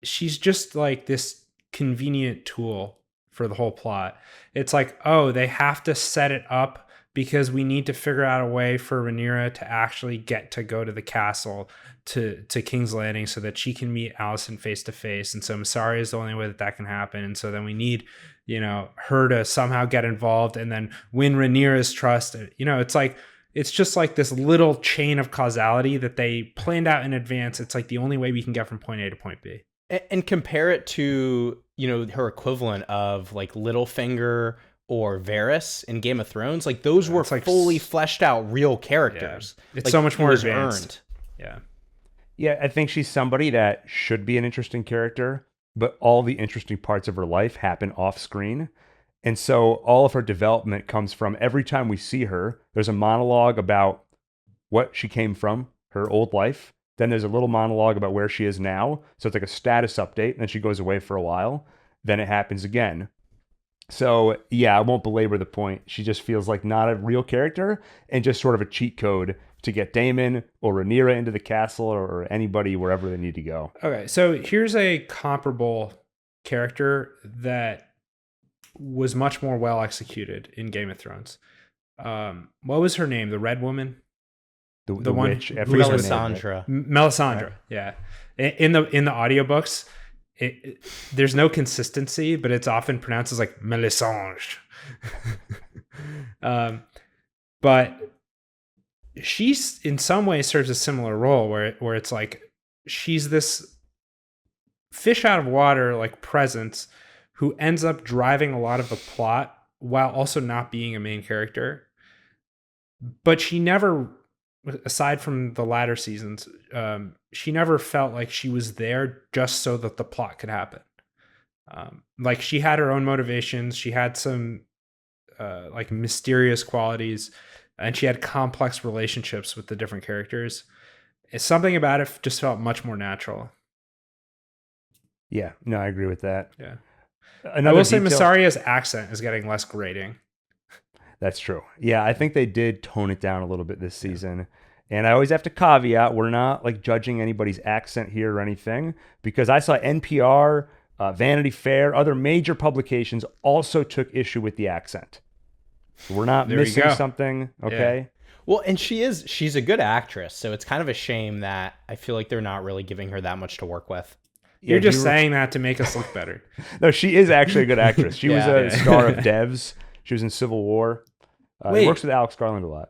she's just like this convenient tool for the whole plot. It's like, oh, they have to set it up because we need to figure out a way for Rhaenyra to actually get to go to the castle to King's Landing so that she can meet Alicent face to face. And so Mysaria is the only way that can happen. And so then we need, her to somehow get involved and then win Rhaenyra's trust. It's like, it's just like this little chain of causality that they planned out in advance. It's like the only way we can get from point A to point B. And compare it to, her equivalent of like Littlefinger or Varys in Game of Thrones. Like those were like fully fleshed out real characters. Yeah. It's like, so much more earned. advanced. Yeah. Yeah, I think she's somebody that should be an interesting character, but all the interesting parts of her life happen off screen. And so all of her development comes from every time we see her, there's a monologue about what she came from, her old life. Then there's a little monologue about where she is now. So it's like a status update. And then she goes away for a while. Then it happens again. So yeah, I won't belabor the point. She just feels like not a real character and just sort of a cheat code to get Daemon or Rhaenyra into the castle or anybody wherever they need to go. Okay, so here's a comparable character that was much more well executed in Game of Thrones. What was her name? The Red Woman? The one witch, Melisandre. Melisandre, right. Yeah. In the audiobooks, there's no consistency, but it's often pronounced as like Melisandre. But she's in some ways serves a similar role where it's like she's this fish out of water like presence who ends up driving a lot of the plot while also not being a main character. But she never, aside from the latter seasons, she never felt like she was there just so that the plot could happen. Like she had her own motivations. She had some like mysterious qualities, and she had complex relationships with the different characters. Something about it just felt much more natural. Yeah, no, I agree with that. Yeah. Another I will say detail- Mysaria's accent is getting less grating. That's true. Yeah, I think they did tone it down a little bit this season. And I always have to caveat, we're not like judging anybody's accent here or anything, because I saw NPR, Vanity Fair, other major publications also took issue with the accent. So we're not There you missing go. something, okay? Well, and she's a good actress, so it's kind of a shame that I feel like they're not really giving her that much to work with. You're just saying that to make us look better. No, she is actually a good actress. She was a Yeah. star of Devs. She was in Civil War. Wait. Works with Alex Garland a lot.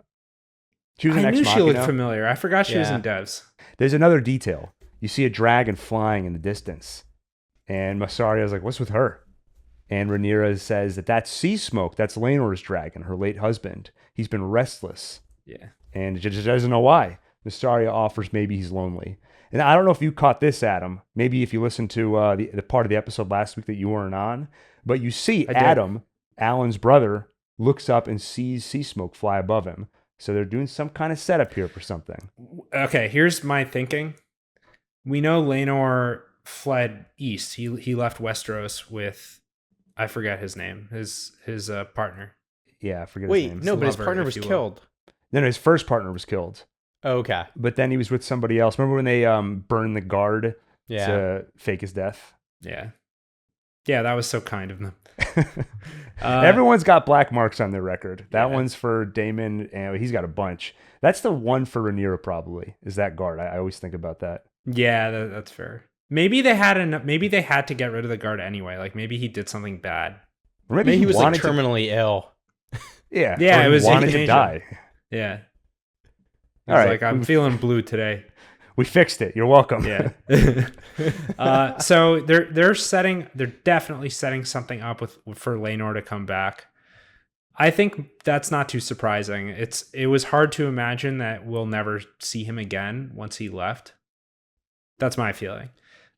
She was in I Ex knew she looked Machina. familiar. I forgot she was Yeah. in Devs. There's another detail. You see a dragon flying in the distance. And Masaria's like, what's with her? And Rhaenyra says that's Sea Smoke. That's Laenor's dragon, her late husband. He's been restless. Yeah. And just doesn't know why. Mysaria offers maybe he's lonely. And I don't know if you caught this, Adam. Maybe if you listened to the part of the episode last week that you weren't on. But you see I did. Adam, Alan's brother, looks up and sees Sea Smoke fly above him. So they're doing some kind of setup here for something. Okay, here's my thinking. We know Laenor fled east. He left Westeros with, I forget his name, his partner. Yeah, I forget his Wait, name. no, but his Lover, partner if was you will. killed. No, his first partner was killed. Oh, okay. But then he was with somebody else. Remember when they burned the guard Yeah. to fake his death? Yeah. Yeah, that was so kind of them. Everyone's got black marks on their record. That Yeah. one's for Damon, and he's got a bunch. That's the one for Rhaenyra, probably, is that guard. I always think about that. Yeah, that's fair. Maybe they had maybe they had to get rid of the guard anyway. Like maybe he did something bad. Or Maybe he was like wanted to- terminally ill. Yeah, Yeah, or it he was wanted to euthanasia. die. Yeah. All He's right. like, I'm feeling blue today. We fixed it. You're welcome. Yeah. So they're definitely setting something up for Laenor to come back. I think that's not too surprising. It was hard to imagine that we'll never see him again once he left. That's my feeling.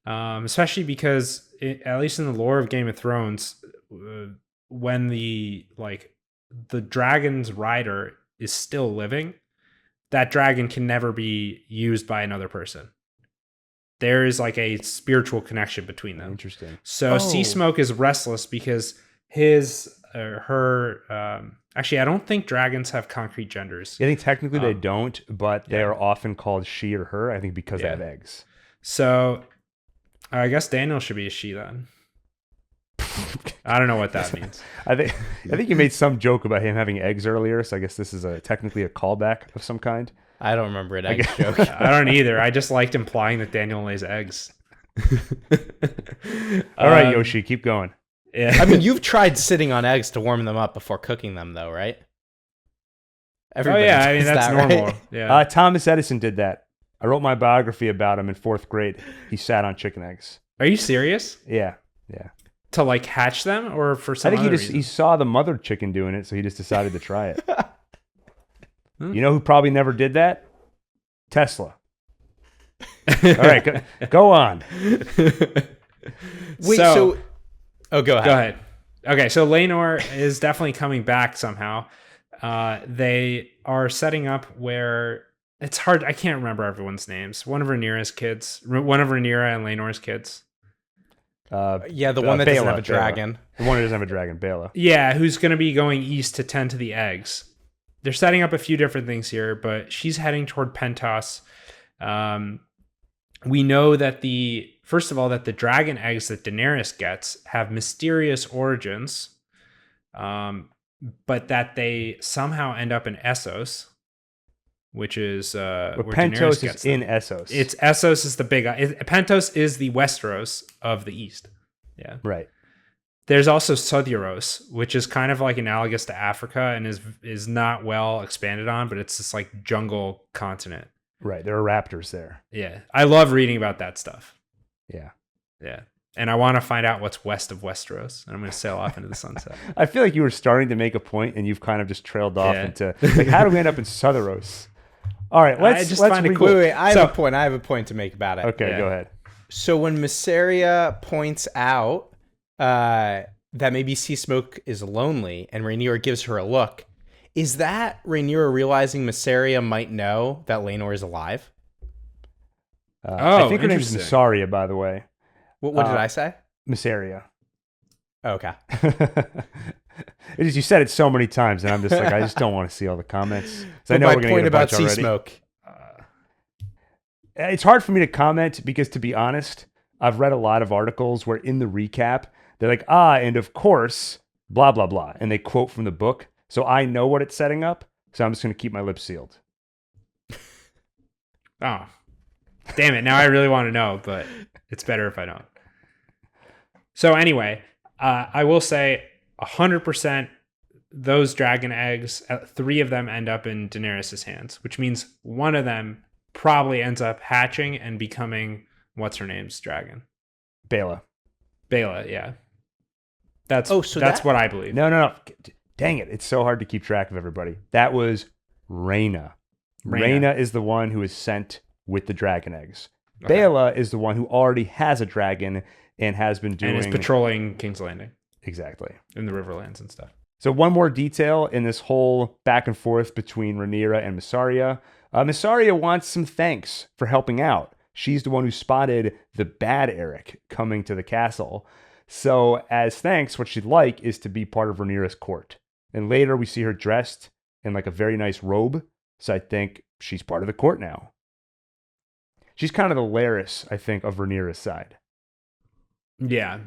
Especially because at least in the lore of Game of Thrones, when the dragon's rider is still living, that dragon can never be used by another person. There is like a spiritual connection between them. Interesting. So Sea Smoke is restless because actually, I don't think dragons have concrete genders. I think technically they don't, but they yeah. are often called she or her, I think, because they Yeah. have eggs. So I guess Daniel should be a she then. I don't know what that means. I think you made some joke about him having eggs earlier, so I guess this is technically a callback of some kind. I don't remember an egg joke. I don't either. I just liked implying that Daniel lays eggs. All right, Yoshi, keep going. Yeah. I mean, you've tried sitting on eggs to warm them up before cooking them, though, right? Everybody I mean does that's that, normal. right? Yeah. Thomas Edison did that. I wrote my biography about him in 4th grade. He sat on chicken eggs. Are you serious? Yeah. To like hatch them or for some I think other he reason? saw the mother chicken doing it, so he just decided to try it. You know who probably never did that? Tesla. All right, go on. Wait, so... Oh, go ahead. Go ahead. Okay, so Laenor is definitely coming back somehow. They are setting up where it's hard. I can't remember everyone's names. One of Rhaenyra and Laenor's kids. Yeah, the one that doesn't have a dragon. The one that doesn't have a dragon, Bela. Yeah, who's going to be going east to tend to the eggs. They're setting up a few different things here, but she's heading toward Pentos. We know that the dragon eggs that Daenerys gets have mysterious origins, but that they somehow end up in Essos, which is where Daenerys Pentos gets is them. in Essos. It's Essos is the big. Pentos is the Westeros of the East. Yeah. right. There's also Sotheros, which is kind of like analogous to Africa and is not well expanded on, but it's this like jungle continent. Right. There are raptors there. Yeah. I love reading about that stuff. Yeah. Yeah. And I want to find out what's west of Westeros. And I'm going to sail off into the sunset. I feel like you were starting to make a point, and you've kind of just trailed off Yeah. into like, how do we end up in Sotheros? All right, I just find it re- cool. Wait, I have a point. I have a point to make about it. Okay, Yeah. go ahead. So when Mysaria points out that maybe Sea Smoke is lonely and Rhaenyra gives her a look, is that Rhaenyra realizing Mysaria might know that Laenor is alive? I think her name's interesting. Mysaria, by the way. What did I say? Mysaria. Okay. It is, you said it so many times, and I'm just like, I just don't want to see all the comments. 'Cause I But know my we're gonna point get a about bunch Sea already. Smoke. It's hard for me to comment because, to be honest, I've read a lot of articles where in the recap, they're like, and of course, blah, blah, blah. And they quote from the book. So I know what it's setting up, So I'm just going to keep my lips sealed. Oh, damn it. Now I really want to know, but it's better if I don't. So anyway, I will say 100% those dragon eggs, 3 of them end up in Daenerys' hands, which means one of them probably ends up hatching and becoming what's her name's dragon. Baela. Baela, yeah. That's that- what I believe. No. Dang it. It's so hard to keep track of everybody. That was Rhaena. Rhaena is the one who is sent with the dragon eggs. Okay. Baela is the one who already has a dragon and has been doing... And is patrolling King's Landing. Exactly. In the Riverlands and stuff. So one more detail in this whole back and forth between Rhaenyra and Mysaria. Mysaria wants some thanks for helping out. She's the one who spotted the bad Eric coming to the castle. So as thanks, what she'd like is to be part of Rhaenyra's court. And later we see her dressed in like a very nice robe. So I think she's part of the court now. She's kind of the Laris, I think, of Rhaenyra's side. Yeah.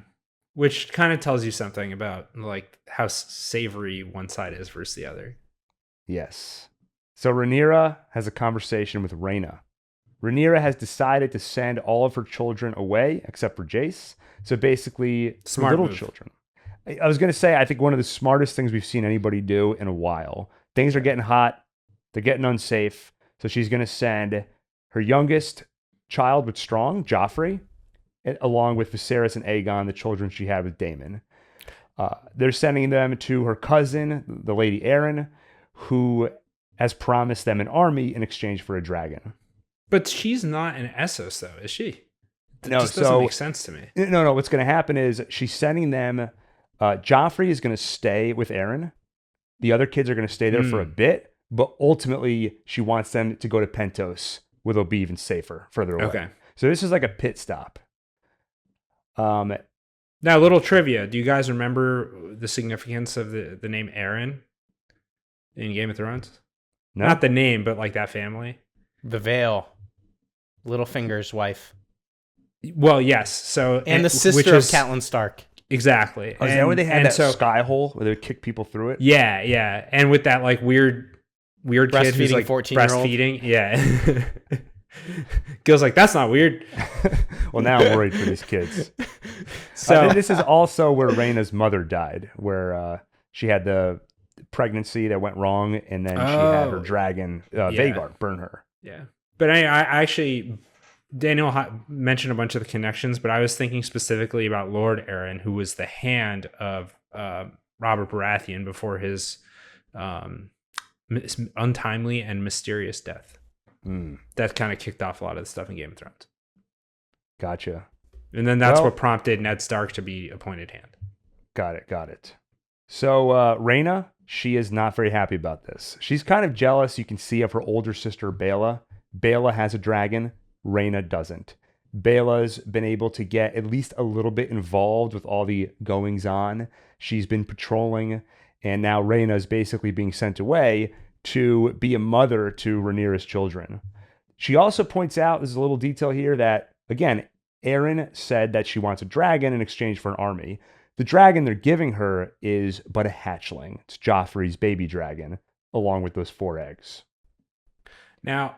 Which kind of tells you something about like how savory one side is versus the other. Yes. So Rhaenyra has a conversation with Rhaena. Rhaenyra has decided to send all of her children away, except for Jace. So basically, smart little move. Children. I was going to say, I think one of the smartest things we've seen anybody do in a while. Things are getting hot. They're getting unsafe. So she's going to send her youngest child with Strong, Joffrey, along with Viserys and Aegon, the children she had with Daemon. They're sending them to her cousin, the Lady Arryn, who has promised them an army in exchange for a dragon. But she's not an Essos, though, is she? No, just doesn't make sense to me. No. What's going to happen is she's sending them... Joffrey is going to stay with Arryn. The other kids are going to stay there for a bit, but ultimately she wants them to go to Pentos, where they'll be even safer, further away. Okay. So this is like a pit stop. Now, a little trivia. Do you guys remember the significance of the name Aaron in Game of Thrones? No? Not the name, but like that family. The Veil. Littlefinger's wife. Well, yes. So and the sister of Catelyn Stark. Exactly. Oh, is that where they had that sky hole where they would kick people through it? Yeah. And with that like weird kid who's like 14-year-old. breastfeeding. Yeah. Gil's like, that's not weird. Well, now I'm worried for these kids. So this is also where Rhaena's mother died, where she had the pregnancy that went wrong, and then she had her dragon, Vhagar, burn her. Yeah. But I actually, Daniel mentioned a bunch of the connections, but I was thinking specifically about Lord Aaron, who was the hand of Robert Baratheon before his untimely and mysterious death. That kind of kicked off a lot of the stuff in Game of Thrones. Gotcha. And then that's what prompted Ned Stark to be appointed hand. Got it. So Rhaena, she is not very happy about this. She's kind of jealous, you can see, of her older sister, Baela. Baela has a dragon. Rhaena doesn't. Baela's been able to get at least a little bit involved with all the goings on. She's been patrolling, and now Rhaena is basically being sent away to be a mother to Rhaenyra's children. She also points out, there's a little detail here, that, again, Arryn said that she wants a dragon in exchange for an army. The dragon they're giving her is but a hatchling. It's Joffrey's baby dragon, along with those 4 eggs. Now,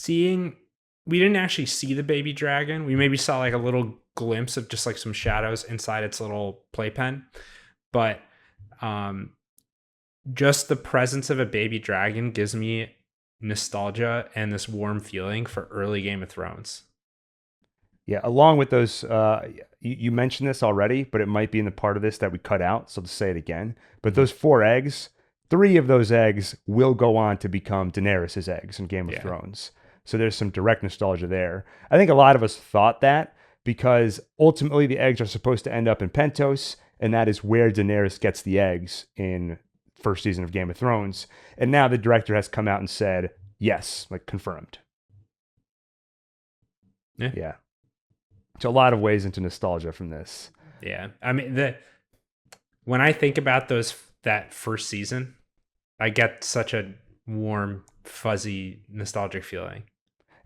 we didn't actually see the baby dragon. We maybe saw like a little glimpse of just like some shadows inside its little playpen. But just the presence of a baby dragon gives me nostalgia and this warm feeling for early Game of Thrones. Yeah, along with those, you mentioned this already, but it might be in the part of this that we cut out, so to say it again. But those 4 eggs, 3 of those eggs will go on to become Daenerys' eggs in Game of Thrones. So there's some direct nostalgia there. I think a lot of us thought that because ultimately the eggs are supposed to end up in Pentos, and that is where Daenerys gets the eggs in first season of Game of Thrones. And now the director has come out and said, yes, like confirmed. Yeah. So a lot of ways into nostalgia from this. Yeah. I mean, when I think about that first season, I get such a warm, fuzzy, nostalgic feeling.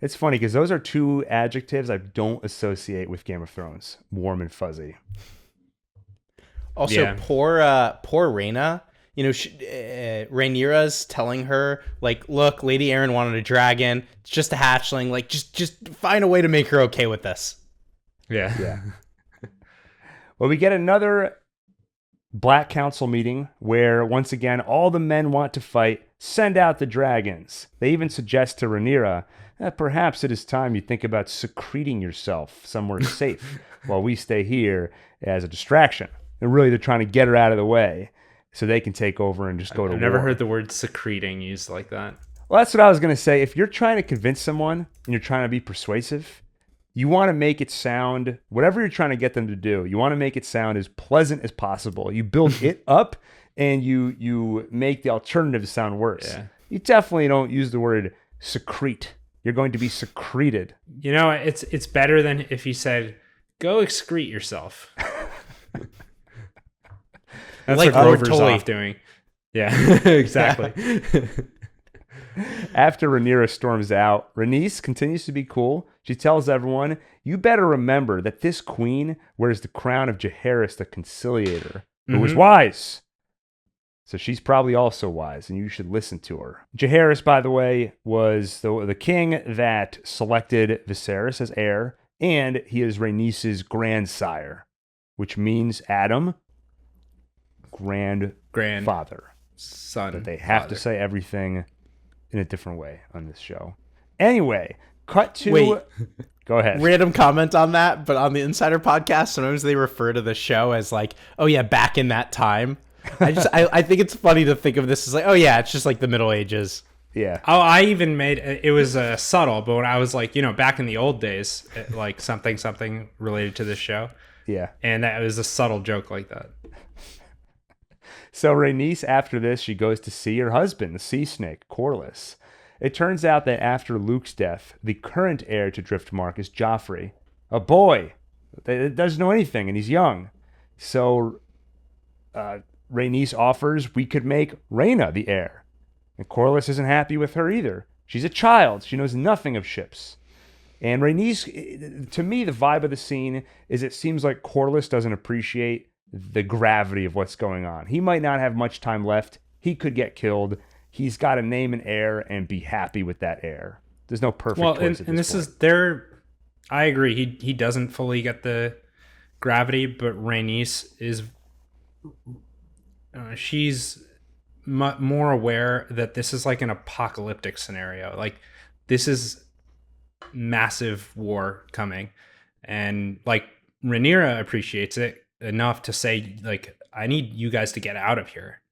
It's funny because those are 2 adjectives I don't associate with Game of Thrones. Warm and fuzzy. Also, poor Rhaena Rhaenyra's telling her, like, look, Lady Aaron wanted a dragon. It's just a hatchling. Like, just find a way to make her okay with this. Yeah. Well, we get another Black Council meeting where, once again, all the men want to fight. Send out the dragons. They even suggest to Rhaenyra that perhaps it is time you think about secreting yourself somewhere safe while we stay here as a distraction. And really, they're trying to get her out of the way so they can take over and just go to war. I've never heard the word secreting used like that. Well, that's what I was going to say. If you're trying to convince someone and you're trying to be persuasive, you want to make it sound, whatever you're trying to get them to do, you want to make it sound as pleasant as possible. You build it up and you make the alternative sound worse. Yeah. You definitely don't use the word secrete. You're going to be secreted. You know, it's better than if you said, go excrete yourself. That's Like what Grover's Tully. off doing. Yeah, exactly. After Rhaenyra storms out, Rhaenys continues to be cool. She tells everyone, you better remember that this queen wears the crown of Jaehaerys the Conciliator, who was wise. So she's probably also wise, and you should listen to her. Jaehaerys, by the way, was the king that selected Viserys as heir, and he is Rhaenys' grandsire, which means Adam, grandfather. Son. But they have to say everything in a different way on this show. Anyway, cut to... Wait. Go ahead. Random comment on that, but on the Insider podcast, sometimes they refer to the show as like, oh yeah, back in that time. I think it's funny to think of this as like, oh yeah, it's just like the Middle Ages. Yeah. Oh, I even made it was subtle, but when I was like, back in the old days, like something related to this show. Yeah. And that was a subtle joke like that. So Rhaenys, after this, she goes to see her husband, the sea snake, Corlys. It turns out that after Luke's death, the current heir to Driftmark is Joffrey, a boy that doesn't know anything, and he's young. So Rhaenys offers we could make Rhaena the heir. And Corlys isn't happy with her either. She's a child. She knows nothing of ships. And Rhaenys, to me, the vibe of the scene is it seems like Corlys doesn't appreciate the gravity of what's going on. He might not have much time left. He could get killed. He's got to name an heir and be happy with that heir. There's no perfect choice at this point. I agree. He doesn't fully get the gravity, but Rhaenys is she's more aware that this is like an apocalyptic scenario. Like this is massive war coming, and like Rhaenyra appreciates it enough to say, like, I need you guys to get out of here.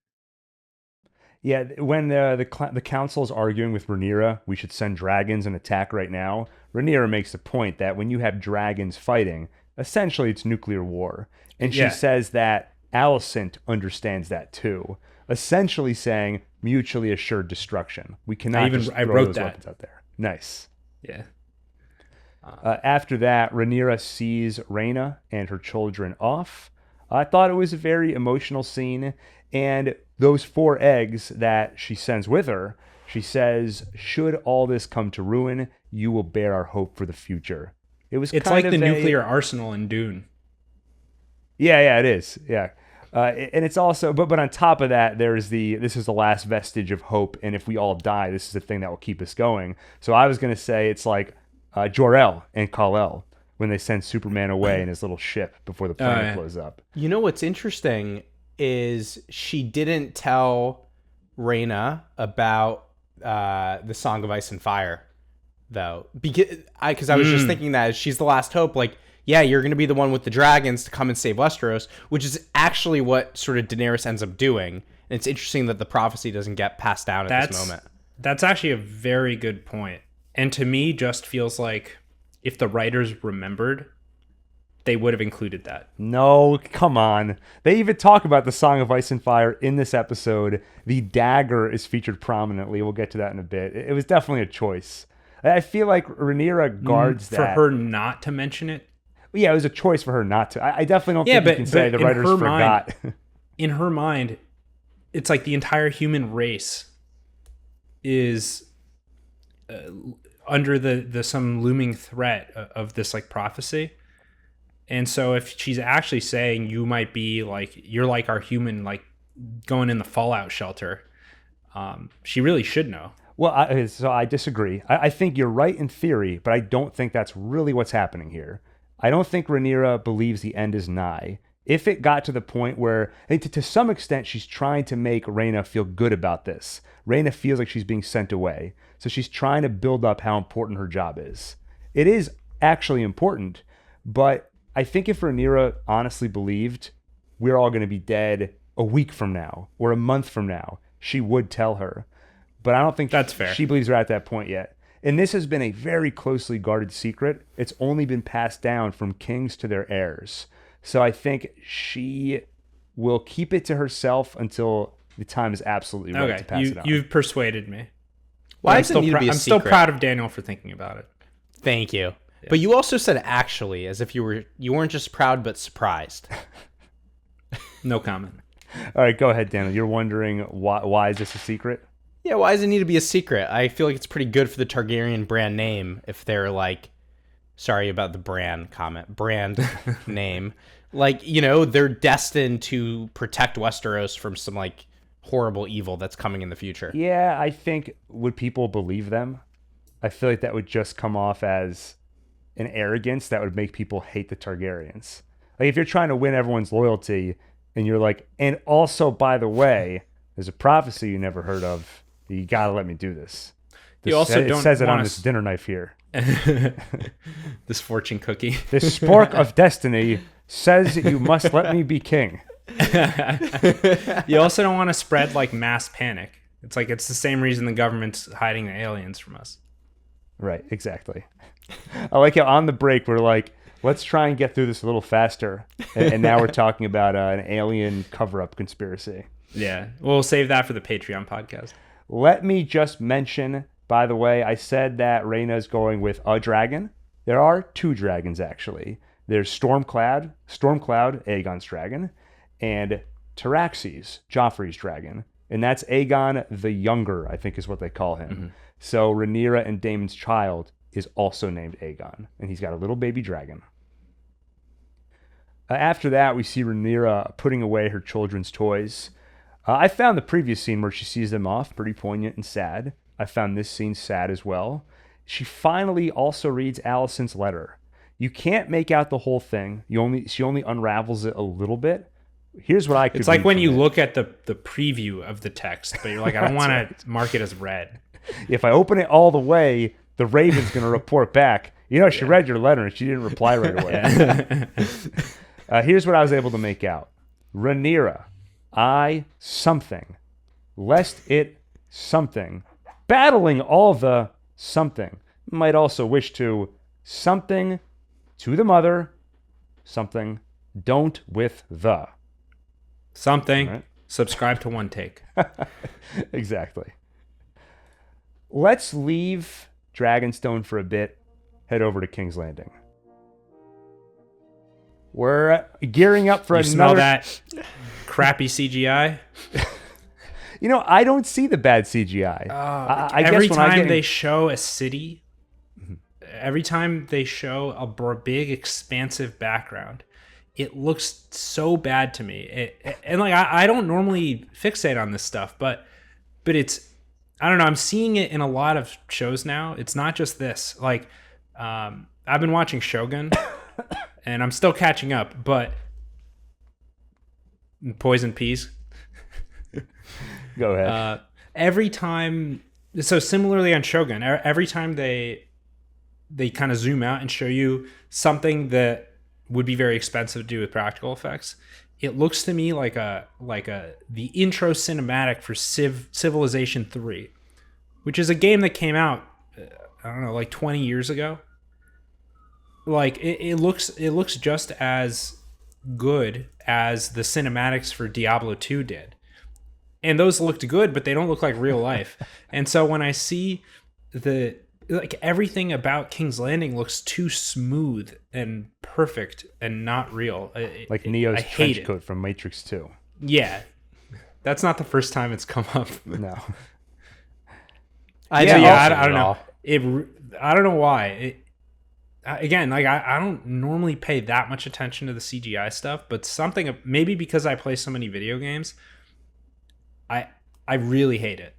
Yeah, when the council is arguing with Rhaenyra, we should send dragons and attack right now. Rhaenyra makes the point that when you have dragons fighting, essentially it's nuclear war. And she says that Alicent understands that too. Essentially saying mutually assured destruction. We cannot I throw wrote those that weapons out there. Nice. Yeah. After that, Rhaenyra sees Rhaena and her children off. I thought it was a very emotional scene. And those 4 eggs that she sends with her, she says, should all this come to ruin, you will bear our hope for the future. It's like the nuclear arsenal in Dune. Yeah, it is. Yeah. And it's also, but on top of that, this is the last vestige of hope. And if we all die, this is the thing that will keep us going. So I was going to say it's like Jor-El and Kal-El when they send Superman away in his little ship before the planet blows up. You know what's interesting is she didn't tell Rhaena about the Song of Ice and Fire, though, because I was just thinking that she's the last hope. Like, yeah, you're going to be the one with the dragons to come and save Westeros, which is actually what sort of Daenerys ends up doing. And it's interesting that the prophecy doesn't get passed down at this moment. That's actually a very good point. And to me, just feels like if the writers remembered, they would have included that. No, come on. They even talk about the Song of Ice and Fire in this episode. The dagger is featured prominently. We'll get to that in a bit. It was definitely a choice. I feel like Rhaenyra guards that. For her not to mention it? Yeah, it was a choice for her not to. I definitely don't think you can say the writers forgot. In her mind, it's like the entire human race is under the some looming threat of this like prophecy. And so if she's actually saying you might be like, you're like our human like going in the fallout shelter. She really should know. Well, so I disagree. I think you're right in theory, but I don't think that's really what's happening here. I don't think Rhaenyra believes the end is nigh. If it got to the point where, and to some extent, she's trying to make Rhaena feel good about this. Rhaena feels like she's being sent away. So she's trying to build up how important her job is. It is actually important, but I think if Rhaenyra honestly believed we're all going to be dead a week from now or a month from now, she would tell her. But I don't think that's fair. She believes we're at that point yet. And this has been a very closely guarded secret. It's only been passed down from kings to their heirs. So I think she will keep it to herself until the time is absolutely right to pass it on. You've persuaded me. Why does it need to be a I'm secret? still proud of Daniel for thinking about it. Thank you. Yeah. But you also said actually, as if you weren't just proud but surprised. No comment. All right, go ahead, Daniel. You're wondering why is this a secret? Yeah, why does it need to be a secret? I feel like it's pretty good for the Targaryen brand name if they're like, sorry about the brand name. Like, they're destined to protect Westeros from some like horrible evil that's coming in the future. Yeah, I think, would people believe them? I feel like that would just come off as an arrogance that would make people hate the Targaryens. Like if you're trying to win everyone's loyalty and you're like, and also, by the way, there's a prophecy you never heard of. You gotta let me do this. It says it on this dinner knife here. This fortune cookie. This spork of destiny says you must let me be king. You also don't want to spread like mass panic. It's like it's the same reason the government's hiding the aliens from us. Right, exactly. I like how on the break we're like, let's try and get through this a little faster. And now we're talking about an alien cover-up conspiracy. Yeah, we'll save that for the Patreon podcast. Let me just mention, by the way, I said that Rhaena's going with a dragon. There are two dragons, actually. There's Stormcloud, Aegon's dragon, and Taraxes, Joffrey's dragon. And that's Aegon the Younger, I think is what they call him. Mm-hmm. So Rhaenyra and Daemon's child is also named Aegon, and he's got a little baby dragon. After that, we see Rhaenyra putting away her children's toys. I found the previous scene where she sees them off pretty poignant and sad. I found this scene sad as well. She finally also reads Alicent's letter. You can't make out the whole thing. She only unravels it a little bit. Here's what I could. It's like when you look at the preview of the text, but you're like, I don't want to mark it as read. If I open it all the way, the Raven's going to report back. She read your letter and she didn't reply right away. Yeah. Here's what I was able to make out. Rhaenyra, I something, lest it something, battling all the something, might also wish to something to the mother, something, don't with the. Something, right? Subscribe to One Take. Exactly. Let's leave Dragonstone for a bit, head over to King's Landing. We're gearing up for you another... smell that crappy CGI? I don't see the bad CGI. Every time they show a city, every time they show a big, expansive background, it looks so bad to me. I don't normally fixate on this stuff, but it's, I don't know, I'm seeing it in a lot of shows now. It's not just this. Like, I've been watching Shogun, and I'm still catching up, but Poison Peas. Go ahead. Every time, so similarly on Shogun, every time they kind of zoom out and show you something that would be very expensive to do with practical effects, it looks to me like the intro cinematic for Civilization 3, which is a game that came out, I don't know, like 20 years ago. Like it looks just as good as the cinematics for Diablo 2 did. And those looked good, but they don't look like real life. And so when I see everything about King's Landing looks too smooth and perfect and not real. Like Neo's trench coat from Matrix 2. Yeah. That's not the first time it's come up. No. I don't know. I don't know why. I don't normally pay that much attention to the CGI stuff, but something, maybe because I play so many video games, I really hate it.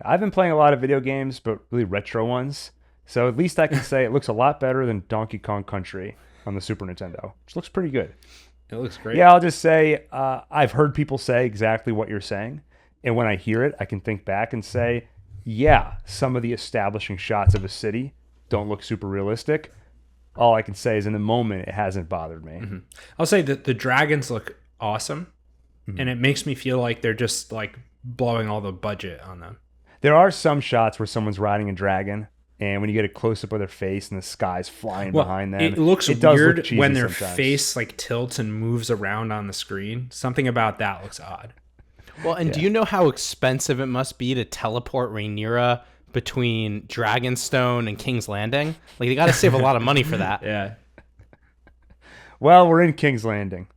I've been playing a lot of video games, but really retro ones. So at least I can say it looks a lot better than Donkey Kong Country on the Super Nintendo, which looks pretty good. It looks great. Yeah, I'll just say I've heard people say exactly what you're saying. And when I hear it, I can think back and say, yeah, some of the establishing shots of a city don't look super realistic. All I can say is in the moment, it hasn't bothered me. Mm-hmm. I'll say that the dragons look awesome. Mm-hmm. And it makes me feel like they're just like blowing all the budget on them. There are some shots where someone's riding a dragon, and when you get a close-up of their face and the sky's flying behind them, it looks does weird look cheesy when their sometimes. face like tilts and moves around on the screen. Something about that looks odd. Well, and do you know how expensive it must be to teleport Rhaenyra between Dragonstone and King's Landing? Like, they got to save a lot of money for that. Yeah. Well, we're in King's Landing.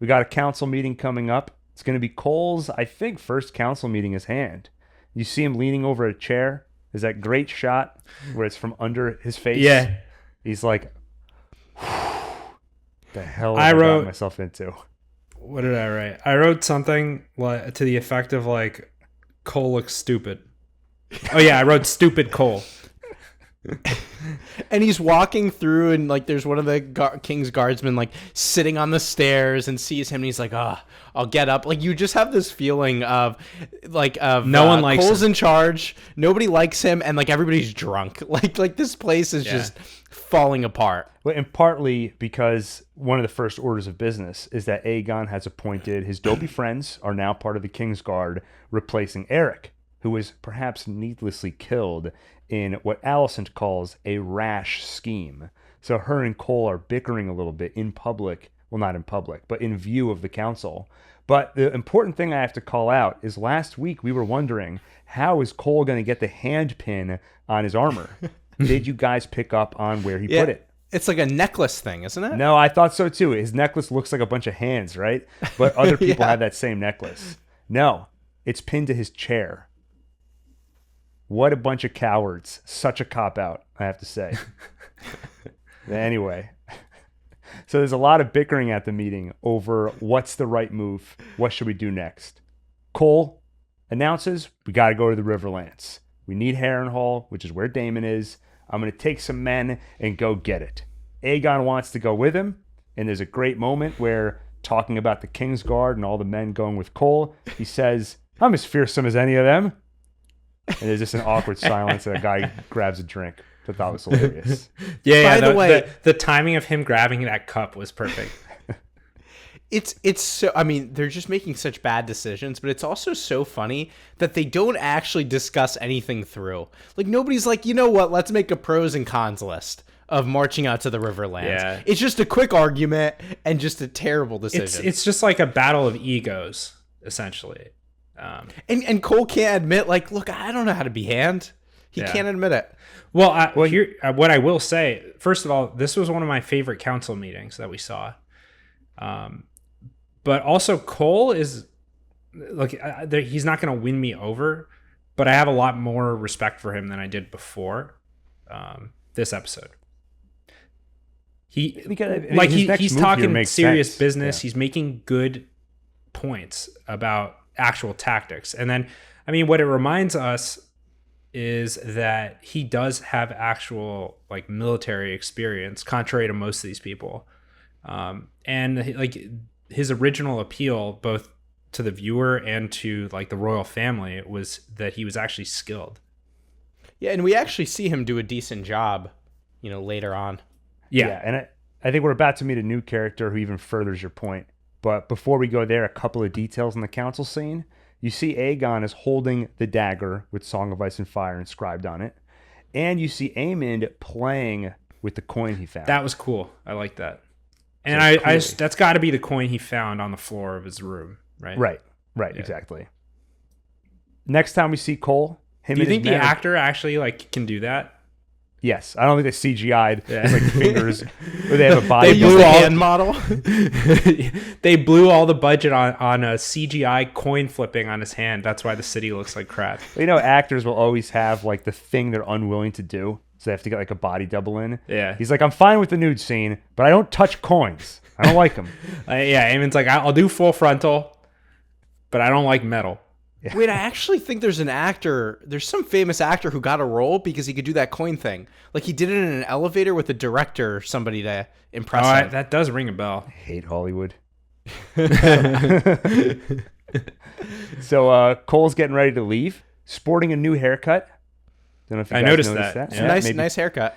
We got a council meeting coming up. It's going to be Cole's, I think, first council meeting is hand. You see him leaning over a chair. There's that great shot where it's from under his face. Yeah. He's like, the hell have I got myself into? What did I write? I wrote something like to the effect of like, Cole looks stupid. Oh yeah, I wrote stupid Cole. And he's walking through, and like there's one of the king's guardsmen like sitting on the stairs and sees him, and he's like, I'll get up. Like, you just have this feeling of no one likes Cole's in charge, nobody likes him, and like everybody's drunk. Like this place is just falling apart. Well, and partly because one of the first orders of business is that Aegon has appointed his dopey friends are now part of the King's Guard, replacing Eric, who was perhaps needlessly killed in what Alicent calls a rash scheme. So her and Cole are bickering a little bit in public. Well, not in public, but in view of the council. But the important thing I have to call out is last week we were wondering, how is Cole going to get the hand pin on his armor? Did you guys pick up on where he put it? It's like a necklace thing, isn't it? No, I thought so too. His necklace looks like a bunch of hands, right? But other people have that same necklace. No, it's pinned to his chair. What a bunch of cowards. Such a cop-out, I have to say. Anyway, so there's a lot of bickering at the meeting over what's the right move. What should we do next? Cole announces we got to go to the Riverlands. We need Harrenhal, which is where Daemon is. I'm going to take some men and go get it. Aegon wants to go with him, and there's a great moment where, talking about the King's Guard and all the men going with Cole, he says, I'm as fearsome as any of them. And there's just an awkward silence, and a guy grabs a drink. I thought was hilarious. By the way, the timing of him grabbing that cup was perfect. It's so, I mean, they're just making such bad decisions, but it's also so funny that they don't actually discuss anything through. Like, nobody's like, you know what, let's make a pros and cons list of marching out to the Riverlands. Yeah. It's just a quick argument and just a terrible decision. It's just like a battle of egos, essentially. And Cole can't admit, like, look, I don't know how to be hand. He can't admit it. Well, here, what I will say, first of all, this was one of my favorite council meetings that we saw. But also Cole is, look, he's not going to win me over, but I have a lot more respect for him than I did before this episode. He's talking serious business. Yeah. He's making good points about actual tactics. And then, I mean, what it reminds us is that he does have actual like military experience, contrary to most of these people. And like his original appeal, both to the viewer and to like the royal family, was that he was actually skilled. Yeah, and we actually see him do a decent job, later on. Yeah, and I think we're about to meet a new character who even furthers your point. But before we go there, a couple of details in the council scene. You see Aegon is holding the dagger with Song of Ice and Fire inscribed on it. And you see Aemond playing with the coin he found. That was cool. I like that. And so that's got to be the coin he found on the floor of his room, right? Right, yeah. Exactly. Next time we see Cole, do you think the actor actually like can do that? Yes, I don't think they CGI'd his like fingers, or they have a body. They use a hand model. They blew all the budget on a CGI coin flipping on his hand. That's why the city looks like crap. Actors will always have like the thing they're unwilling to do, so they have to get like a body double in. Yeah, he's like, I'm fine with the nude scene, but I don't touch coins. I don't like them. Aemon's like, I'll do full frontal, but I don't like metal. Wait, I actually think there's some famous actor who got a role because he could do that coin thing. Like he did it in an elevator with a director or somebody to impress him. That does ring a bell. I hate Hollywood. So Cole's getting ready to leave, sporting a new haircut. Don't know if you guys noticed noticed that. that. Yeah. Nice haircut.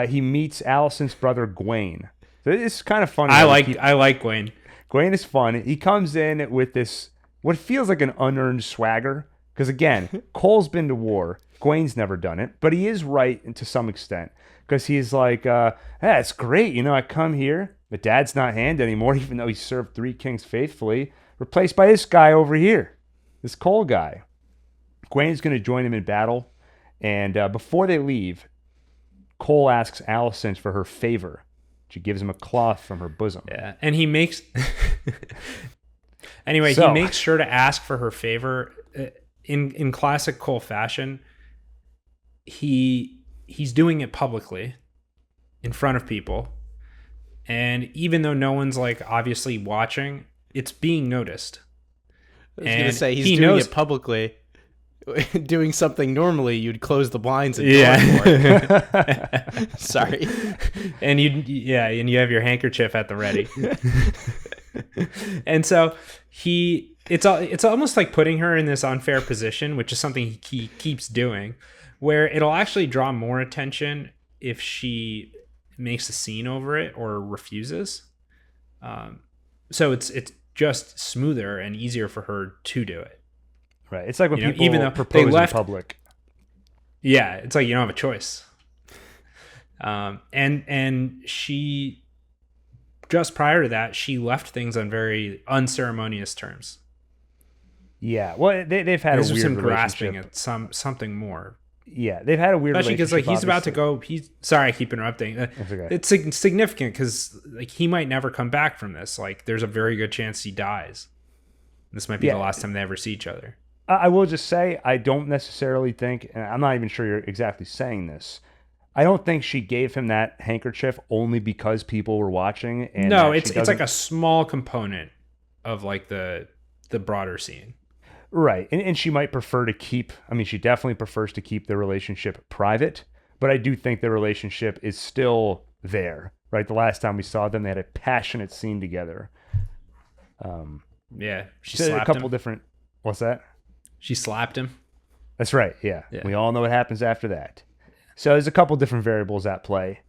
He meets Allison's brother Gawain. So it's kind of funny. I like Gwen. Gawain is fun. He comes in with this what feels like an unearned swagger. Because again, Cole's been to war. Gawain's never done it, but he is right to some extent. Because he's like, it's great. I come here. My dad's not hand anymore, even though he served 3 kings faithfully. Replaced by this guy over here, this Cole guy. Gawain's going to join him in battle. And before they leave, Cole asks Alicent for her favor. She gives him a cloth from her bosom. Yeah, and he makes... Anyway, he makes sure to ask for her favor. In classic Cole fashion, he's doing it publicly in front of people. And even though no one's like obviously watching, it's being noticed. I was going to say, he's doing it publicly. Doing something normally, you'd close the blinds and Sorry. And you have your handkerchief at the ready. And so it's almost like putting her in this unfair position, which is something he keeps doing, where it'll actually draw more attention if she makes a scene over it or refuses. So it's just smoother and easier for her to do it. Right. It's like when people even though propose they left, in public. Yeah, it's like you don't have a choice. And she, just prior to that, she left things on very unceremonious terms. Yeah. Well, they've had a weird him relationship. Grasping at something more. Yeah, they've had a weird Especially relationship. because like he's about to go. Sorry, I keep interrupting. Okay. It's significant because like he might never come back from this. Like there's a very good chance he dies. This might be the last time they ever see each other. I will just say, I don't necessarily think, and I'm not even sure you're exactly saying this, I don't think she gave him that handkerchief only because people were watching. And no, it's like a small component of like the broader scene. Right. And she might prefer to she definitely prefers to keep the relationship private, but I do think the relationship is still there, right? The last time we saw them, they had a passionate scene together. Yeah. She so slapped a couple him. different, what's that? She slapped him. That's right. Yeah. We all know what happens after that. So there's a couple different variables at play.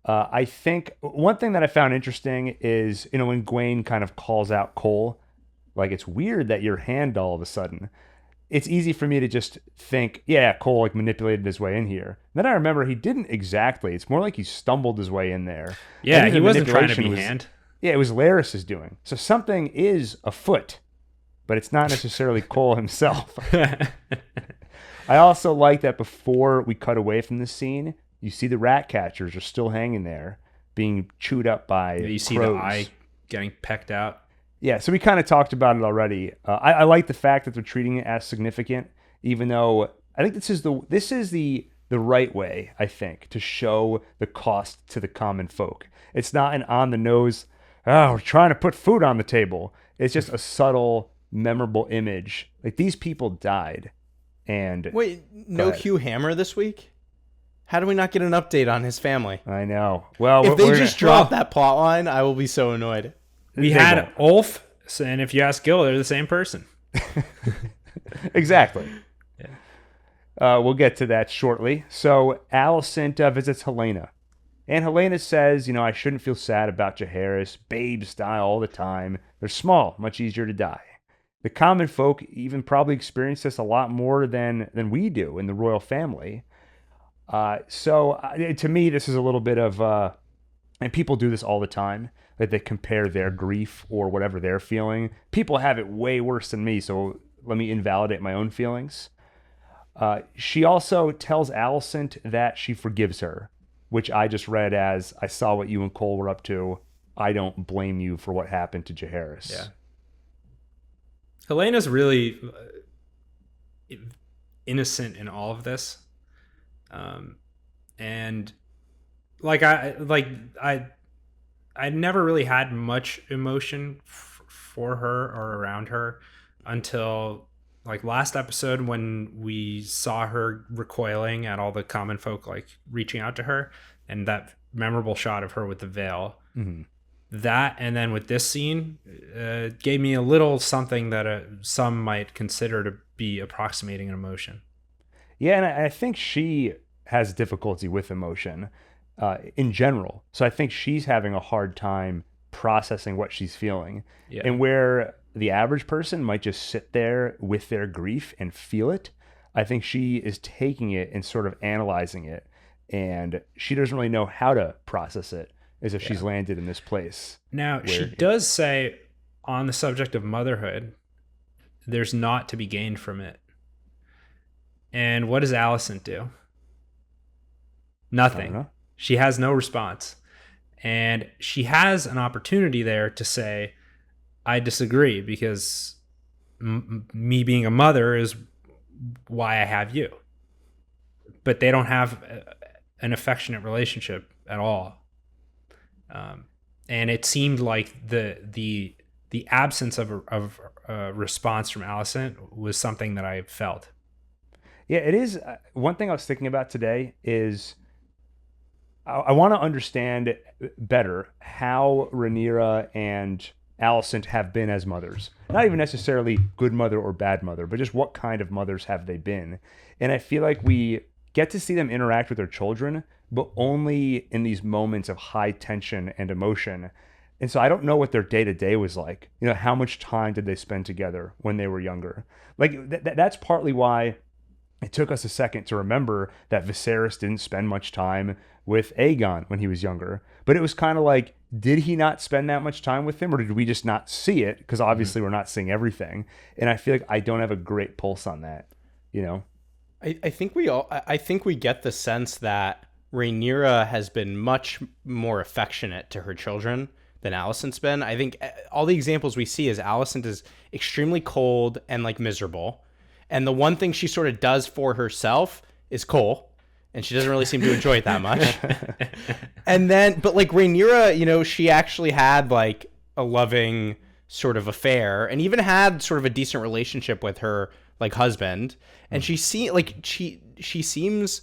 I think one thing that I found interesting is, when Gawain kind of calls out Cole, like, it's weird that your hand all of a sudden. It's easy for me to just think, yeah, Cole like manipulated his way in here. Then I remember he didn't exactly. It's more like he stumbled his way in there. Yeah, he wasn't trying to be hand. Yeah, it was Laris's doing. So something is afoot, but it's not necessarily Cole himself. I also like that before we cut away from the scene, you see the rat catchers are still hanging there, being chewed up by You see crows. the eye getting pecked out. Yeah, so we kind of talked about it already. I like the fact that they're treating it as significant, even though I think this is the right way, I think, to show the cost to the common folk. It's not an on the nose, we're trying to put food on the table. It's just a subtle, memorable image. Like, these people died. And wait, no Hugh Hammer this week? How do we not get an update on his family? I know. Well, if they just drop that plot line, I will be so annoyed. We had Ulf, and if you ask Gil, they're the same person. Exactly. Yeah. We'll get to that shortly. So Alicent visits Helena. And Helena says, I shouldn't feel sad about Jaehaerys. Babes die all the time. They're small, much easier to die. The common folk even probably experience this a lot more than we do in the royal family. So to me, this is a little bit of, and people do this all the time, that they compare their grief or whatever they're feeling. People have it way worse than me, so let me invalidate my own feelings. She also tells Alicent that she forgives her, which I just read as, I saw what you and Cole were up to. I don't blame you for what happened to Jaehaerys. Yeah. Helena's really innocent in all of this. And I never really had much emotion for her or around her until like last episode when we saw her recoiling at all the common folk like reaching out to her, and that memorable shot of her with the veil. Mm-hmm. That, and then with this scene, gave me a little something that some might consider to be approximating an emotion. Yeah, and I think she has difficulty with emotion in general. So I think she's having a hard time processing what she's feeling. Yeah. And where the average person might just sit there with their grief and feel it, I think she is taking it and sort of analyzing it. And she doesn't really know how to process it, as if she's landed in this place. Now, she does say on the subject of motherhood, there's naught to be gained from it. And what does Alicent do? Nothing. She has no response. And she has an opportunity there to say, I disagree, because me being a mother is why I have you. But they don't have an affectionate relationship at all. And it seemed like the absence of a response from Alicent was something that I felt. Yeah, it is. One thing I was thinking about today is I want to understand better how Rhaenyra and Alicent have been as mothers. Not even necessarily good mother or bad mother, but just what kind of mothers have they been. And I feel like we get to see them interact with their children, but only in these moments of high tension and emotion. And so I don't know what their day-to-day was like. You know, how much time did they spend together when they were younger? Like, that's partly why it took us a second to remember that Viserys didn't spend much time with Aegon when he was younger. But it was kind of like, did he not spend that much time with him, or did we just not see it? Because obviously we're not seeing everything. And I feel like I don't have a great pulse on that, you know? I think we get the sense that Rhaenyra has been much more affectionate to her children than Alicent's been. I think all the examples we see is Alicent is extremely cold and like miserable. And the one thing she sort of does for herself is Cole. And she doesn't really seem to enjoy it that much. And then, but like Rhaenyra, you know, she actually had like a loving sort of affair and even had sort of a decent relationship with her like husband. And she seems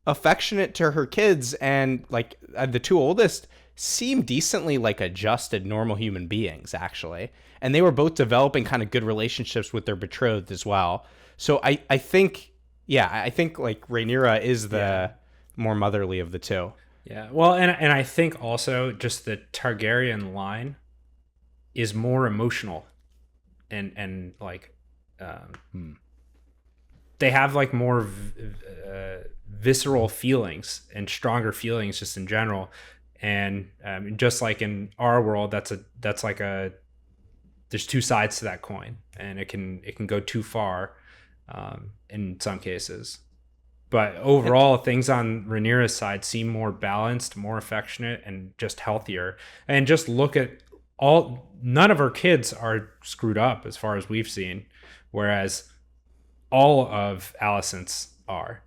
affectionate to her kids, and like the two oldest seem decently like adjusted normal human beings actually. And they were both developing kind of good relationships with their betrothed as well. So I think like Rhaenyra is the more motherly of the two. Yeah. Well, and I think also just the Targaryen line is more emotional and like they have like more visceral feelings and stronger feelings just in general. And just like in our world, that's like there's two sides to that coin, and it can go too far in some cases. But overall, things on Rhaenyra's side seem more balanced, more affectionate, and just healthier. And just look at none of her kids are screwed up as far as we've seen, whereas all of Alicent's are.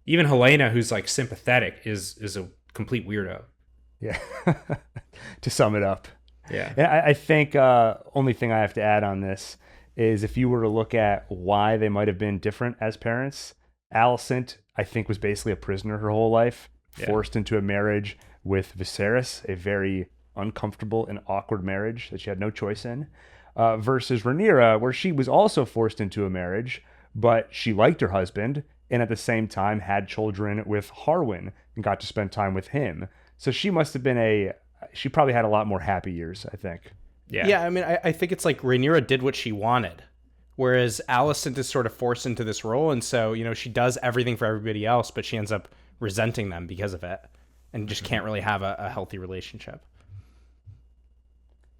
Even Helena, who's like sympathetic, is a complete weirdo. Yeah. To sum it up. Yeah. And I think only thing I have to add on this is if you were to look at why they might have been different as parents, Alicent, I think, was basically a prisoner her whole life, forced into a marriage with Viserys, a very uncomfortable and awkward marriage that she had no choice in, versus Rhaenyra, where she was also forced into a marriage, but she liked her husband and at the same time had children with Harwin and got to spend time with him. So she must have been she probably had a lot more happy years, I think. Yeah, I mean, I think it's like Rhaenyra did what she wanted, whereas Alicent is sort of forced into this role, and so, you know, she does everything for everybody else, but she ends up resenting them because of it, and just can't really have a healthy relationship.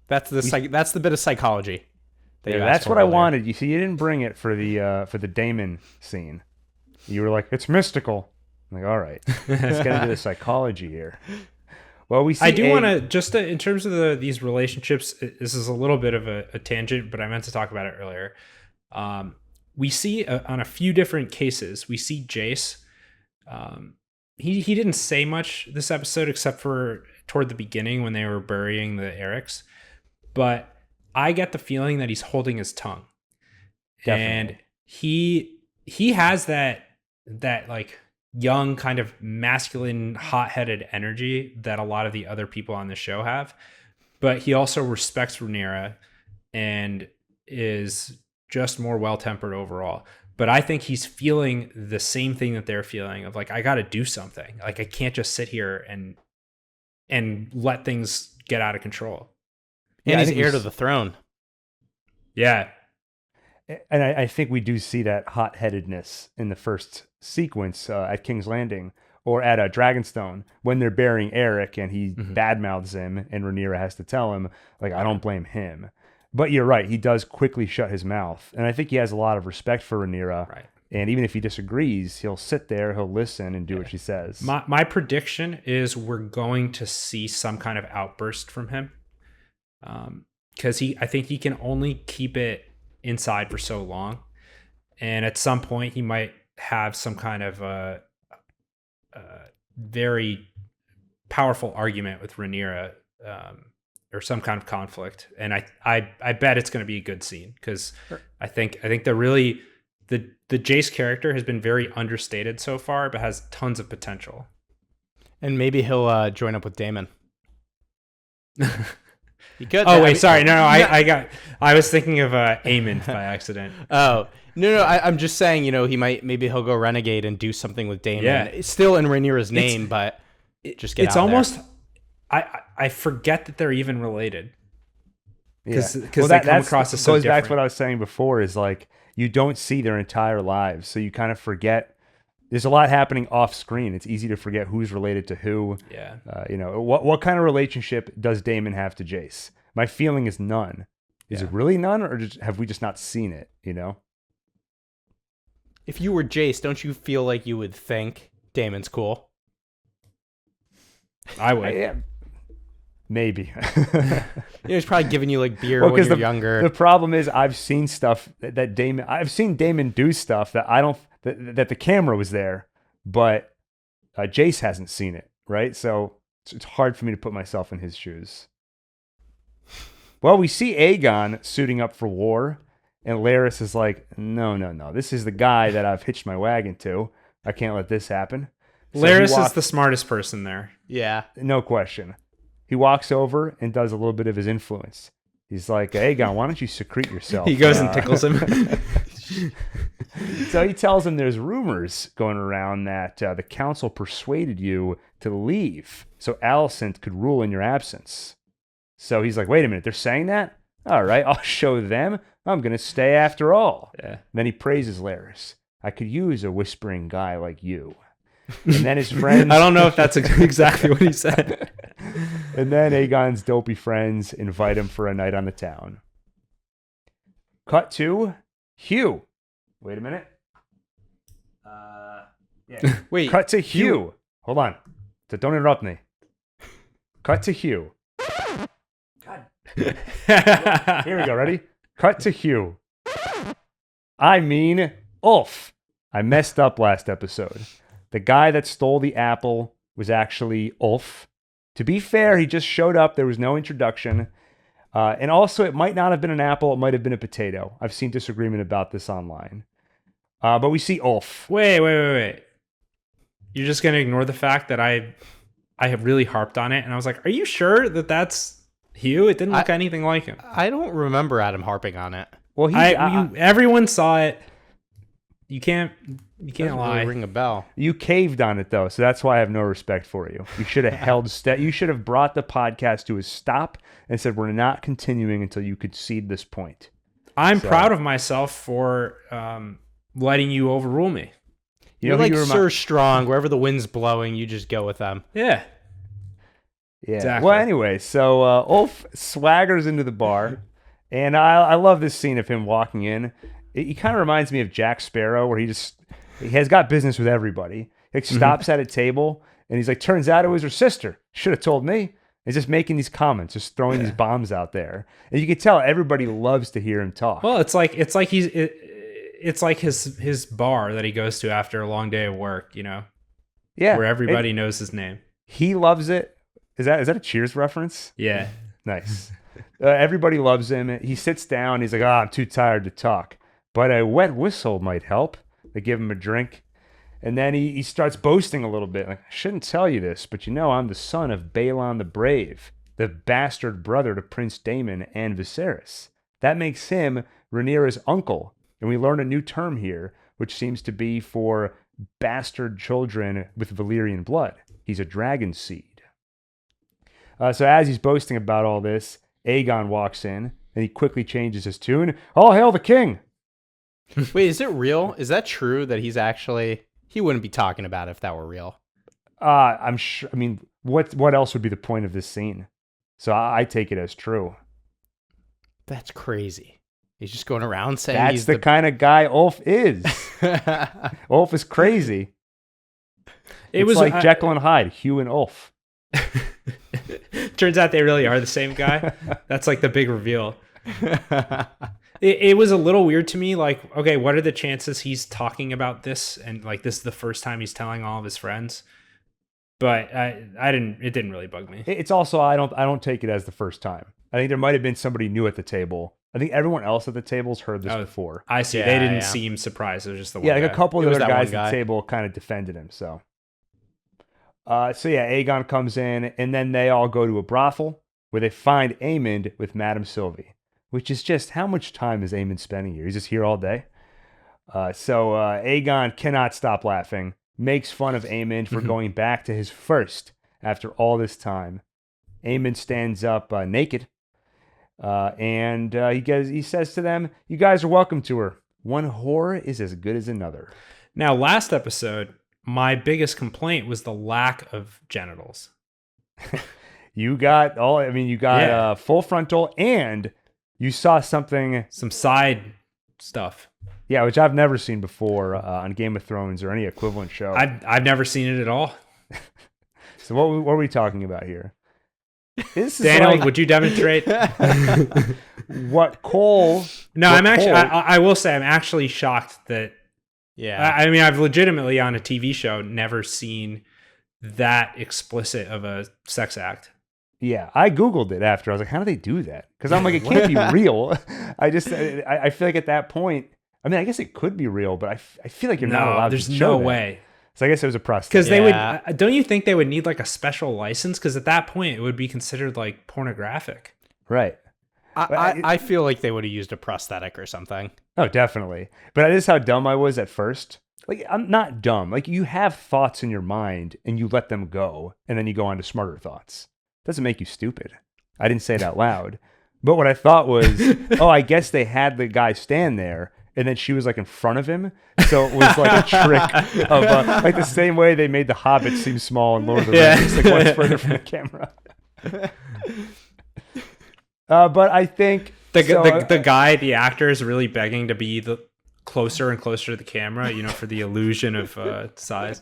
That's the bit of psychology. That's what I wanted. You see, you didn't bring it for the Daemon scene. You were like, it's mystical. I'm like, all right, let's get into the psychology here. Well, we see. I do want to just in terms of these relationships. This is a little bit of a tangent, but I meant to talk about it earlier. We see on a few different cases. We see Jace. He didn't say much this episode except for toward the beginning when they were burying the Erics, but I get the feeling that he's holding his tongue. Definitely. And he has that like young kind of masculine hot-headed energy that a lot of the other people on the show have, but he also respects Rhaenyra and is just more well-tempered overall. But I think he's feeling the same thing that they're feeling of like, I got to do something. Like I can't just sit here and let things get out of control. And he's heir to the throne. Yeah. And I think we do see that hot-headedness in the first sequence at King's Landing or at Dragonstone when they're burying Eric and he badmouths him and Rhaenyra has to tell him, like, I don't blame him. But you're right. He does quickly shut his mouth. And I think he has a lot of respect for Rhaenyra. Right. And even if he disagrees, he'll sit there, he'll listen and do what she says. My prediction is we're going to see some kind of outburst from him. Because I think he can only keep it inside for so long, and at some point he might have some kind of a very powerful argument with Rhaenyra, or some kind of conflict. And I bet it's going to be a good scene because I think the Jace character has been very understated so far, but has tons of potential. And maybe he'll join up with Daemon. You could. Oh wait, sorry. No, I was thinking of Aemon by accident. Oh no, I'm just saying. Maybe he'll go renegade and do something with Daemon. Yeah, it's still in Rhaenyra's name, but just get. It's out almost. There. I forget that they're even related. Because they come across as so goes different. Back to what I was saying before. Is like you don't see their entire lives, so you kind of forget. There's a lot happening off screen. It's easy to forget who's related to who. Yeah. What kind of relationship does Daemon have to Jace? My feeling is none. Is it really none, or have we just not seen it? If you were Jace, don't you feel like you would think Daemon's cool? I would. Maybe. He's probably giving you like beer when you're younger. The problem is I've seen stuff that Daemon. I've seen Daemon do stuff that I don't. That the camera was there, but Jace hasn't seen it, right? So it's hard for me to put myself in his shoes. Well, we see Aegon suiting up for war, and Larys is like, no. This is the guy that I've hitched my wagon to. I can't let this happen. So Larys is the smartest person there. Yeah. No question. He walks over and does a little bit of his influence. He's like, Aegon, why don't you secrete yourself? He goes and tickles him. So he tells him there's rumors going around that the council persuaded you to leave so Alicent could rule in your absence. So he's like, wait a minute, they're saying that? All right, I'll show them. I'm going to stay after all. Yeah. Then he praises Larys. I could use a whispering guy like you. And then his friends... I don't know if that's exactly what he said. And then Aegon's dopey friends invite him for a night on the town. Cut to Hugh. Wait a minute. Wait. Cut to Hugh. Hold on. So don't interrupt me. Cut to Hugh. God. Here we go. Ready? Cut to Hugh. I mean, Ulf. I messed up last episode. The guy that stole the apple was actually Ulf. To be fair, he just showed up. There was no introduction. And also, it might not have been an apple. It might have been a potato. I've seen disagreement about this online. But we see Ulf. Wait. You're just going to ignore the fact that I have really harped on it. And I was like, are you sure that that's Hugh? It didn't look anything like him. I don't remember Adam harping on it. Well, everyone saw it. You can't lie. Really ring a bell. You caved on it, though, so that's why I have no respect for you. You should have held steady. You should have brought the podcast to a stop and said, we're not continuing until you concede this point. I'm proud of myself for letting you overrule me. You're like Sir Strong. Wherever the wind's blowing, you just go with them. Yeah. Exactly. Well, anyway, so Ulf swaggers into the bar, and I love this scene of him walking in. He kind of reminds me of Jack Sparrow, where he has got business with everybody. He stops at a table, and he's like, turns out it was her sister. Should have told me. He's just making these comments, just throwing these bombs out there. And you can tell everybody loves to hear him talk. Well, it's like his bar that he goes to after a long day of work, Yeah. Where everybody knows his name. He loves it. Is that a Cheers reference? Yeah. Nice. Everybody loves him. He sits down. He's like, I'm too tired to talk. but a wet whistle might help. They give him a drink. And then he starts boasting a little bit. Like, I shouldn't tell you this, but I'm the son of Balon the Brave, the bastard brother to Prince Daemon and Viserys. That makes him Rhaenyra's uncle. And we learn a new term here, which seems to be for bastard children with Valyrian blood. He's a dragon seed. So as he's boasting about all this, Aegon walks in, and he quickly changes his tune. All hail the king! Wait, is it real? Is that true that he's actually... He wouldn't be talking about it if that were real. I'm sure. I mean, what else would be the point of this scene? So I take it as true. That's crazy. He's just going around saying that's he's the kind of guy Ulf is. Ulf is crazy. It's was like Jekyll and Hyde, Hugh and Ulf. Turns out they really are the same guy. That's like the big reveal. It was a little weird to me. Like, okay, what are the chances he's talking about this? And like, this is the first time he's telling all of his friends. But it didn't really bug me. It's also, I don't take it as the first time. I think there might have been somebody new at the table. I think everyone else at the tables heard this before. I see. They didn't seem surprised. It was just the one guy. Like a couple of other guys at the table kind of defended him. So Aegon comes in, and then they all go to a brothel where they find Aemond with Madame Sylvie. Which is just, how much time is Aemond spending here? He's just here all day. So Aegon cannot stop laughing, makes fun of Aemond for going back to his first after all this time. Aemond stands up naked, and he says to them, "You guys are welcome to her. One whore is as good as another." Now, last episode, my biggest complaint was the lack of genitals. You got full frontal, and you saw some side stuff. Yeah, which I've never seen before on Game of Thrones or any equivalent show. I've never seen it at all. So what are we talking about here? Daniel, would you demonstrate? What Cole... No, I will say I'm actually shocked that... Yeah. I mean, I've legitimately on a TV show never seen that explicit of a sex act. Yeah, I Googled it after. I was like, how do they do that? Because I'm like, it can't be real. I feel like at that point, I mean, I guess it could be real, but I feel like you're not allowed to show that. There's no way. So I guess it was a prosthetic. Because they would, don't you think they would need like a special license? Because at that point, it would be considered like pornographic. Right. I feel like they would have used a prosthetic or something. Oh, definitely. But that is how dumb I was at first. Like, I'm not dumb. Like, you have thoughts in your mind and you let them go, and then you go on to smarter thoughts. Doesn't make you stupid. I didn't say it out loud. But what I thought was, I guess they had the guy stand there, and then she was like in front of him. So it was like a trick of like the same way they made the Hobbit seem small and Lord of the Rings, like much further from the camera. But I think the guy, the actor, is really begging to be the closer and closer to the camera, for the illusion of size.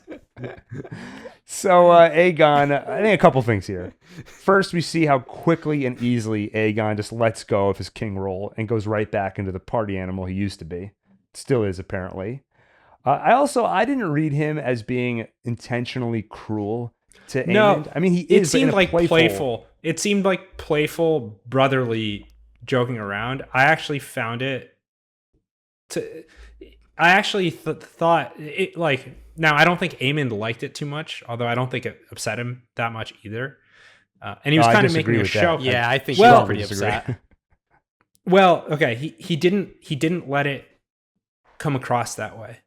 So Aegon, I think a couple things here. First, we see how quickly and easily Aegon just lets go of his king role and goes right back into the party animal he used to be. Still is, apparently. I didn't read him as being intentionally cruel to Aemond. No, I mean, it seemed like playful. It seemed like playful, brotherly joking around. I actually found it thought it like, now I don't think Aemond liked it too much, although I don't think it upset him that much either. And he was kind of making a show. Yeah, I think he was pretty upset. Well, okay, he didn't let it come across that way.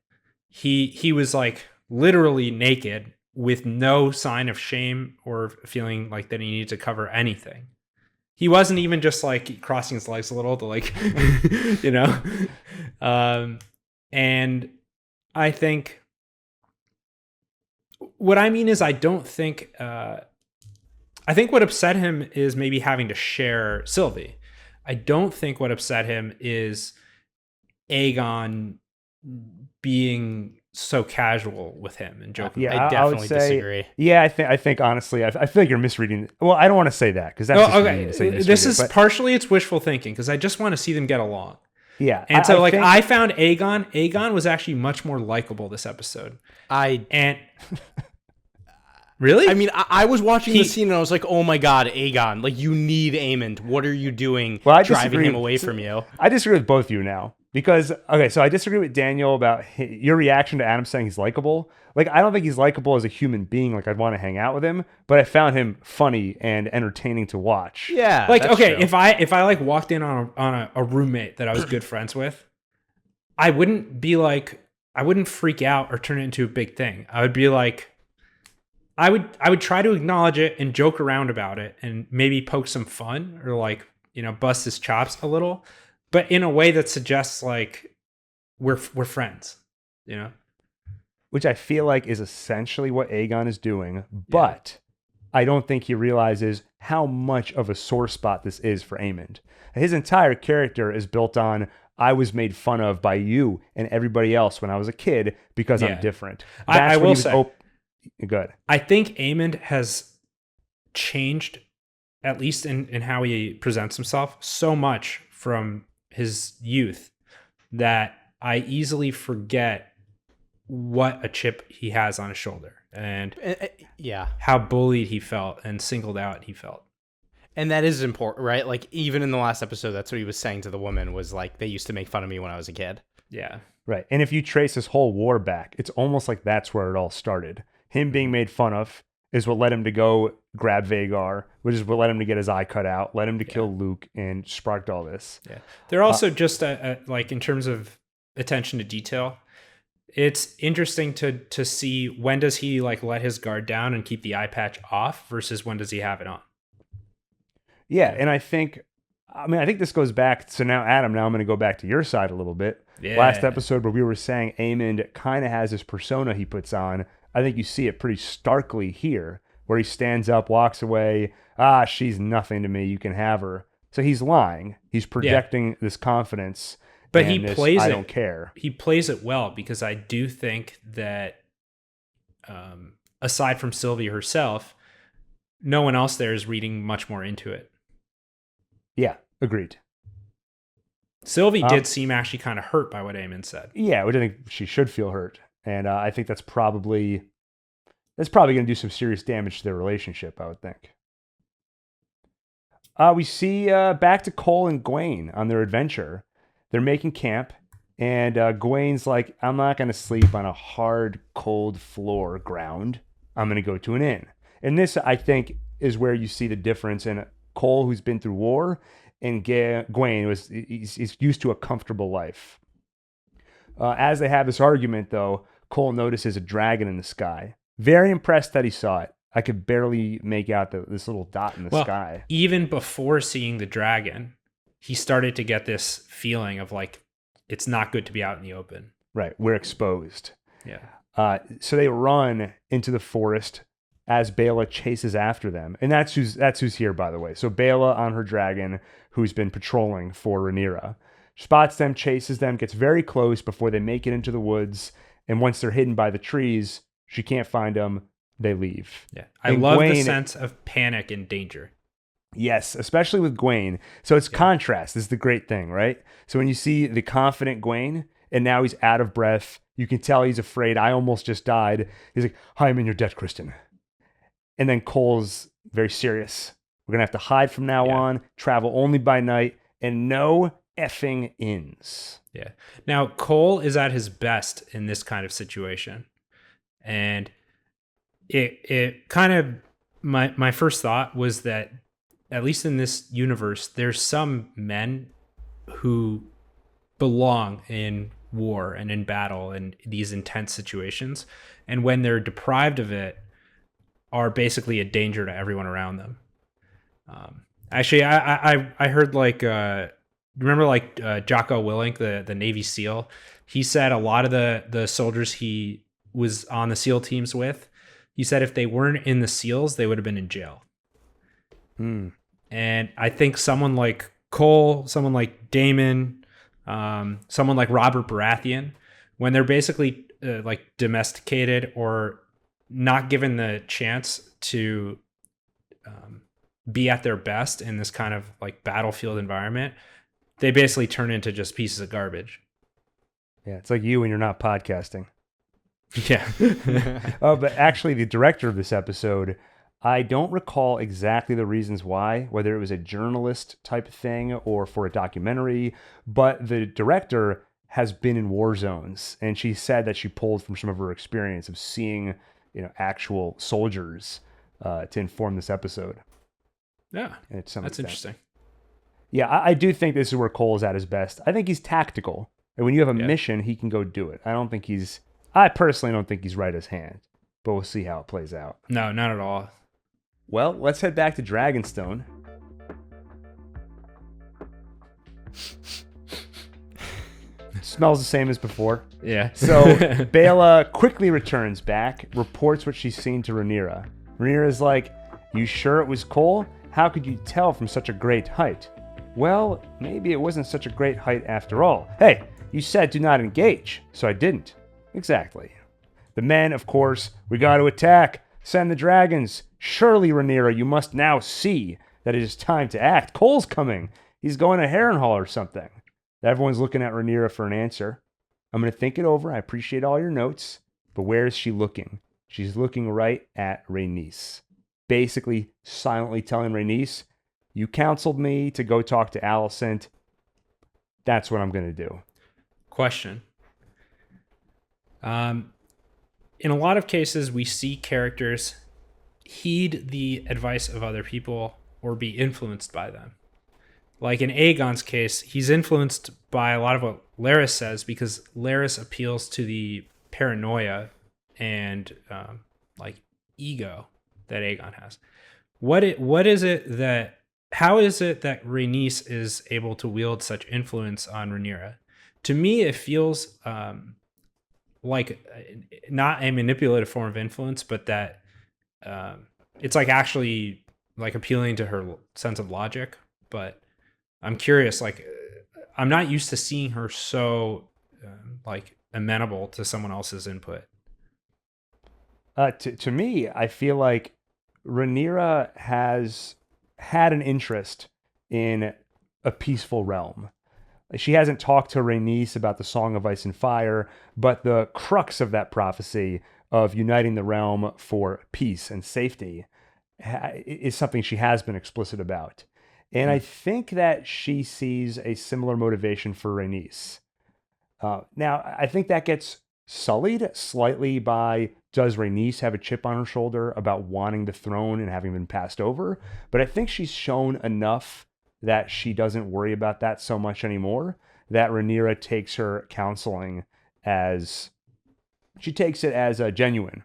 He was like literally naked with no sign of shame or feeling like that he needed to cover anything. He wasn't even just like crossing his legs a little to like, and I think what I mean is I think what upset him is maybe having to share Sylvie. I don't think what upset him is Aegon being so casual with him and joking. Yeah, I definitely disagree. Yeah, I think honestly, I feel like you're misreading. Well, I don't want to say that because that's okay. This is partially it's wishful thinking because I just want to see them get along. Yeah, and so I found Aegon was actually much more likable this episode. Really? I mean, I was watching the scene and I was like, oh my God, Aegon, like you need Aemond. What are you doing driving him away from you? I disagree with both of you now. Because, okay, so I disagree with Daniel about your reaction to Adam saying he's likable. Like, I don't think he's likable as a human being. Like, I'd want to hang out with him, but I found him funny and entertaining to watch. Yeah. Like, that's okay, true. if I like walked in on a roommate that I was good friends with, I wouldn't freak out or turn it into a big thing. I would be like, I would try to acknowledge it and joke around about it and maybe poke some fun or like, bust his chops a little, but in a way that suggests like we're friends, Which I feel like is essentially what Aegon is doing, but I don't think he realizes how much of a sore spot this is for Aemond. His entire character is built on, I was made fun of by you and everybody else when I was a kid because I'm different. I will say, good. I think Aemond has changed, at least in how he presents himself, so much from his youth that I easily forget what a chip he has on his shoulder and how bullied he felt and singled out he felt. And that is important, right? Like, even in the last episode, that's what he was saying to the woman, was like, they used to make fun of me when I was a kid. Yeah. Right. And if you trace this whole war back, it's almost like that's where it all started. Him being made fun of is what led him to go grab Vhagar, which is what led him to get his eye cut out, led him to kill Luke, and sparked all this. Yeah. They're also just like, in terms of attention to detail, it's interesting to see when does he like let his guard down and keep the eye patch off versus when does he have it on. Yeah, and I think this goes back. So now, Adam, I'm going to go back to your side a little bit. Yeah. Last episode where we were saying Aemond kind of has this persona he puts on. I think you see it pretty starkly here, where he stands up, walks away. She's nothing to me. You can have her. So he's lying. He's projecting this confidence. But he plays I it. don't care. He plays it well because I do think that, aside from Sylvie herself, no one else there is reading much more into it. Yeah, agreed. Sylvie did seem actually kind of hurt by what Aemond said. Yeah, which I think she should feel hurt, and I think that's probably going to do some serious damage to their relationship, I would think. We see back to Cole and Gwaine on their adventure. They're making camp, and Gwaine's like, I'm not going to sleep on a hard, cold floor ground. I'm going to go to an inn. And this, I think, is where you see the difference in Cole, who's been through war, and Gwaine, he's used to a comfortable life. As they have this argument, though, Cole notices a dragon in the sky. Very impressed that he saw it. I could barely make out this little dot in the sky. Even before seeing the dragon, he started to get this feeling of like, it's not good to be out in the open. Right. We're exposed. Yeah. So they run into the forest as Bela chases after them. And that's who's here, by the way. So Bela on her dragon, who's been patrolling for Rhaenyra, spots them, chases them, gets very close before they make it into the woods. And once they're hidden by the trees, she can't find them. They leave. Yeah. I love the sense of panic and danger. Yes, especially with Gwaine. So it's contrast is the great thing, right? So when you see the confident Gwaine, and now he's out of breath, you can tell he's afraid. I almost just died. He's like, I'm in your debt, Kristen. And then Cole's very serious. We're going to have to hide from now on, travel only by night, and no effing inns. Yeah. Now, Cole is at his best in this kind of situation. And it kind of, my first thought was that, at least in this universe, there's some men who belong in war and in battle and these intense situations. And when they're deprived of it, are basically a danger to everyone around them. Actually, I heard like, remember like Jocko Willink, the Navy SEAL? He said a lot of the soldiers he was on the SEAL teams with, he said if they weren't in the SEALs, they would have been in jail. And I think someone like Cole, someone like Daemon, someone like Robert Baratheon, when they're basically like domesticated or not given the chance to be at their best in this kind of like battlefield environment, they basically turn into just pieces of garbage. Yeah, it's like you when you're not podcasting. Yeah. But actually, the director of this episode, I don't recall exactly the reasons why, whether it was a journalist type thing or for a documentary, but the director has been in war zones, and she said that she pulled from some of her experience of seeing, actual soldiers to inform this episode. Yeah, And it's some that's extent. interesting. Yeah, I do think this is where Cole is at his best. I think he's tactical, and when you have a Yeah. mission, he can go do it. I personally don't think he's right as hand, but we'll see how it plays out. No, not at all. Well, let's head back to Dragonstone. Smells the same as before. Yeah. So Bela quickly returns back, reports what she's seen to Rhaenyra. Rhaenyra's like, "You sure it was Cole? How could you tell from such a great height?" "Well, maybe it wasn't such a great height after all." "Hey, you said do not engage, so I didn't." "Exactly." The men, of course, "We got to attack. Send the dragons. Surely, Rhaenyra, you must now see that it is time to act. Cole's coming. He's going to Harrenhal or something." Everyone's looking at Rhaenyra for an answer. I'm going to think it over. I appreciate all your notes. But where is she looking? She's looking right at Rhaenys. Basically, silently telling Rhaenys, "You counseled me to go talk to Alicent. That's what I'm going to do." Question. In a lot of cases, we see characters heed the advice of other people or be influenced by them. Like in Aegon's case, he's influenced by a lot of what Larys says because Larys appeals to the paranoia and ego that Aegon has. How is it that Rhaenys is able to wield such influence on Rhaenyra? To me, it feels like not a manipulative form of influence, but that it's like actually like appealing to her sense of logic. But I'm curious, like I'm not used to seeing her so amenable to someone else's input. To me, I feel like Rhaenyra has had an interest in a peaceful realm. She hasn't talked to Rhaenys about the Song of Ice and Fire, but the crux of that prophecy of uniting the realm for peace and safety is something she has been explicit about. And I think that she sees a similar motivation for Rhaenys. Now, I think that gets sullied slightly by, does Rhaenys have a chip on her shoulder about wanting the throne and having been passed over? But I think she's shown enough that she doesn't worry about that so much anymore, that Rhaenyra takes her counseling as genuine.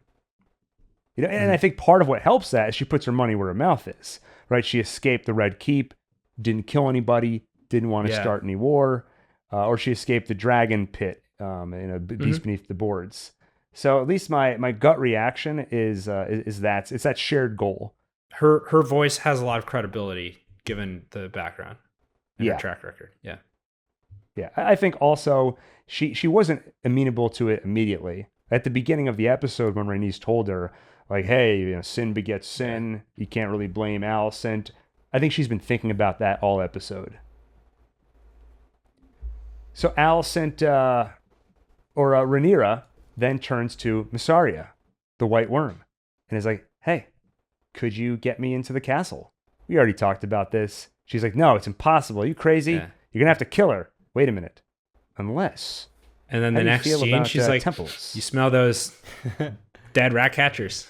And I think part of what helps that is she puts her money where her mouth is, right? She escaped the Red Keep, didn't kill anybody, didn't want to start any war, or she escaped the dragon pit in a beast beneath the boards. So at least my gut reaction is that it's that shared goal. Her voice has a lot of credibility given the background and her track record. Yeah. Yeah. I think also she wasn't amenable to it immediately. At the beginning of the episode when Rhaenys told her, like, hey, sin begets sin, you can't really blame Alicent. I think she's been thinking about that all episode. So Alicent, or Rhaenyra, then turns to Mysaria, the White Worm, and is like, hey, could you get me into the castle? We already talked about this. She's like, no, it's impossible. Are you crazy? Yeah. You're going to have to kill her. Wait a minute. Unless. And then How the do you next feel scene, about, she's like, temples? you smell those dead rat catchers.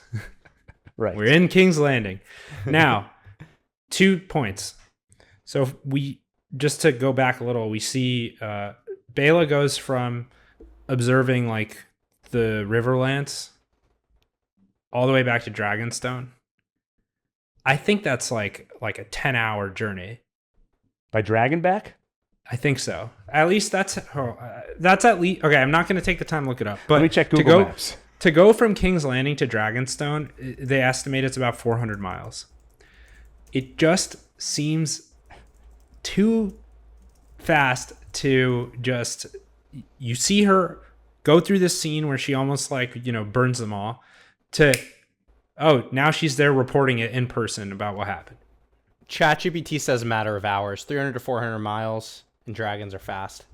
Right. We're in King's Landing. Now, 2 points. So just to go back a little, we see Bela goes from observing like the Riverlands all the way back to Dragonstone. I think that's like a 10-hour journey. By Dragonback? I think so. At least that's at least okay. I'm not going to take the time to look it up, but Let me check Google Maps. To go from King's Landing to Dragonstone, they estimate it's about 400 miles. It just seems too fast to just, you see her go through this scene where she almost burns them all to, oh, now she's there reporting it in person about what happened. ChatGPT says a matter of hours, 300 to 400 miles, and dragons are fast.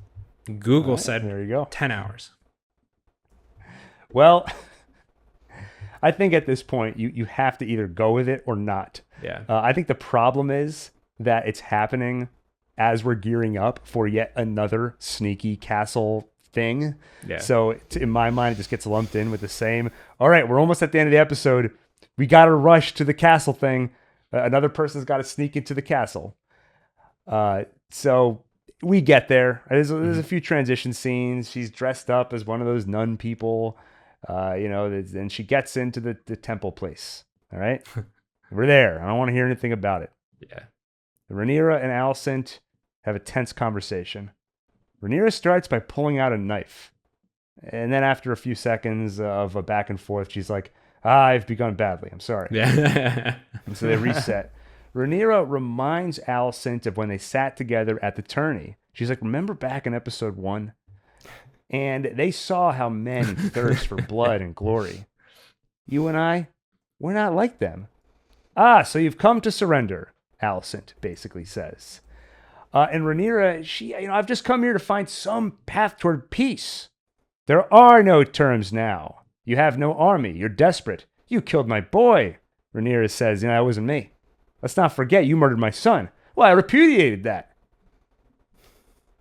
Google said there you go. 10 hours. Well, I think at this point, you have to either go with it or not. Yeah. I think the problem is that it's happening as we're gearing up for yet another sneaky castle thing. Yeah. So in my mind, it just gets lumped in with the same. All right, we're almost at the end of the episode. We got to rush to the castle thing. Another person's got to sneak into the castle. So we get there. There's a few transition scenes. She's dressed up as one of those nun people, and she gets into the temple place. All right. We're there. I don't want to hear anything about it. Yeah. Rhaenyra and Alicent have a tense conversation. Rhaenyra starts by pulling out a knife. And then after a few seconds of a back and forth, she's like, I've begun badly. I'm sorry. Yeah. And so they reset. Rhaenyra reminds Alicent of when they sat together at the tourney. She's like, remember back in episode 1? And they saw how men thirst for blood and glory. You and I, we're not like them. So you've come to surrender, Alicent basically says. And Rhaenyra, I've just come here to find some path toward peace. There are no terms now. You have no army. You're desperate. You killed my boy. Rhaenyra says, that wasn't me. Let's not forget you murdered my son. Well, I repudiated that.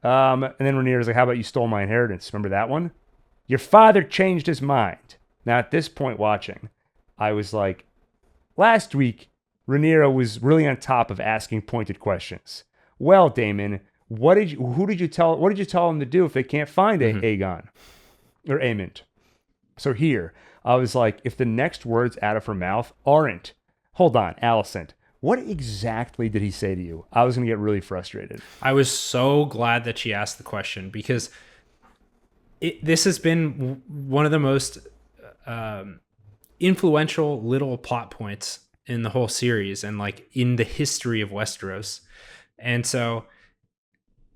And then Rhaenyra's like, how about you stole my inheritance? Remember that one? Your father changed his mind. Now, at this point watching, I was like, last week, Rhaenyra was really on top of asking pointed questions. Well, Damon, what did you tell them to do if they can't find Aegon or Aemond? So here, I was like, if the next words out of her mouth aren't, hold on, Alicent, what exactly did he say to you? I was going to get really frustrated. I was so glad that she asked the question because this has been one of the most influential little plot points in the whole series and like in the history of Westeros. And so,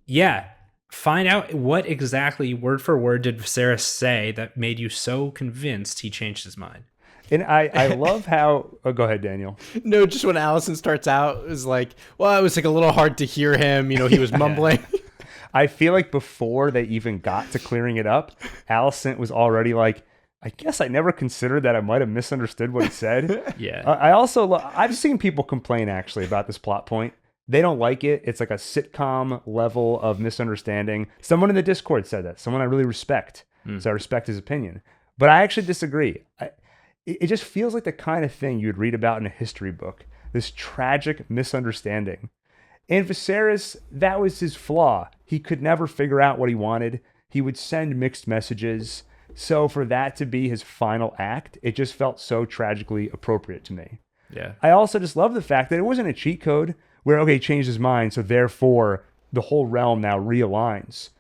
yeah, find out what exactly word for word did Viserys say that made you so convinced he changed his mind. And I love how... Oh, go ahead, Daniel. No, just when Alicent starts out, it was like, well, it was like a little hard to hear him. He was mumbling. I feel like before they even got to clearing it up, Alicent was already like, I guess I never considered that I might have misunderstood what he said. Yeah. I've seen people complain actually about this plot point. They don't like it. It's like a sitcom level of misunderstanding. Someone in the Discord said that. Someone I really respect. So I respect his opinion. But I actually disagree. It just feels like the kind of thing you'd read about in a history book. This tragic misunderstanding. And Viserys, that was his flaw. He could never figure out what he wanted. He would send mixed messages. So for that to be his final act, it just felt so tragically appropriate to me. Yeah. I also just love the fact that it wasn't a cheat code where, okay, he changed his mind, so therefore the whole realm now realigns.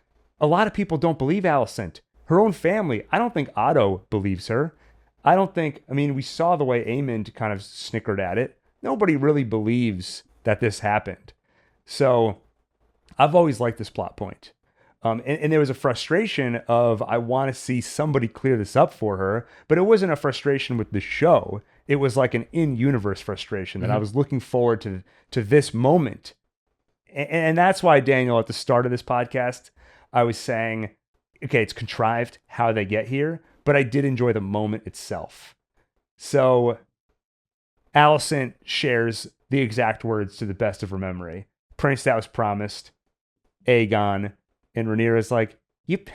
A lot of people don't believe Alicent. Her own family, I don't think Otto believes her. We saw the way Aemond kind of snickered at it. Nobody really believes that this happened. So I've always liked this plot point. And there was a frustration of, I want to see somebody clear this up for her, but it wasn't a frustration with the show. It was like an in-universe frustration that I was looking forward to this moment. And that's why, Daniel, at the start of this podcast, I was saying, okay, it's contrived how they get here, but I did enjoy the moment itself. So Alicent shares the exact words to the best of her memory. Prince that was promised, Aegon, and Rhaenyra's like, yep,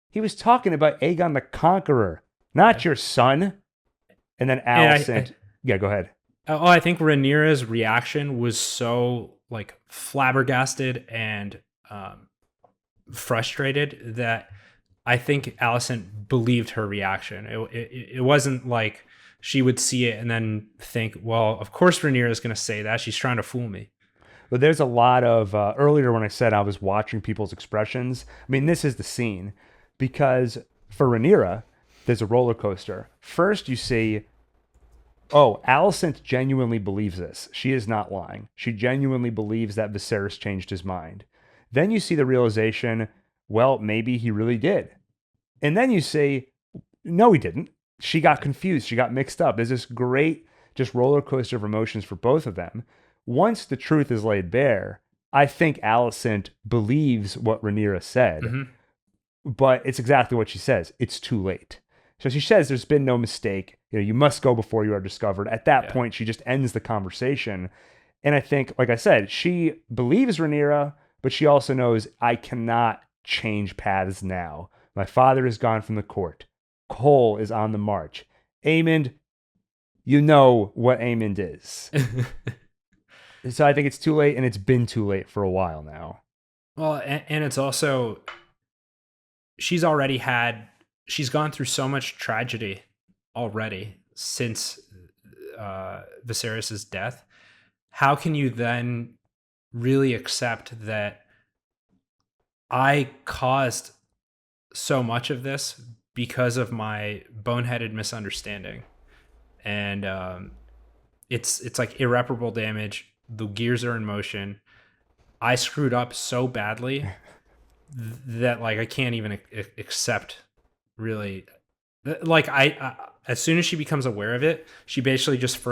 he was talking about Aegon the Conqueror, not your son. And then Alicent, yeah, go ahead. Oh, I think Rhaenyra's reaction was so like flabbergasted and frustrated that I think Alicent believed her reaction. It wasn't like she would see it and then think, well, of course Rhaenyra is going to say that. She's trying to fool me. But there's a lot of, earlier when I said I was watching people's expressions, this is the scene. Because for Rhaenyra, there's a roller coaster. First you see, Alicent genuinely believes this. She is not lying. She genuinely believes that Viserys changed his mind. Then you see the realization, well, maybe he really did. And then you say, no, he didn't. She got confused. She got mixed up. There's this great just roller coaster of emotions for both of them. Once the truth is laid bare, I think Alicent believes what Rhaenyra said. Mm-hmm. But it's exactly what she says. It's too late. So she says there's been no mistake. You must go before you are discovered. At that Yeah. point, she just ends the conversation. And I think, like I said, she believes Rhaenyra, but she also knows I cannot change paths now. My father is gone from the court. Cole is on the march. Aemond, you know what Aemond is. So I think it's too late, and it's been too late for a while now. Well, and it's also, she's gone through so much tragedy already since Viserys' death. How can you then really accept that I caused so much of this because of my boneheaded misunderstanding? And it's like irreparable damage. The gears are in motion. I screwed up so badly that like I can't even accept really. Like I as soon as she becomes aware of it, she basically just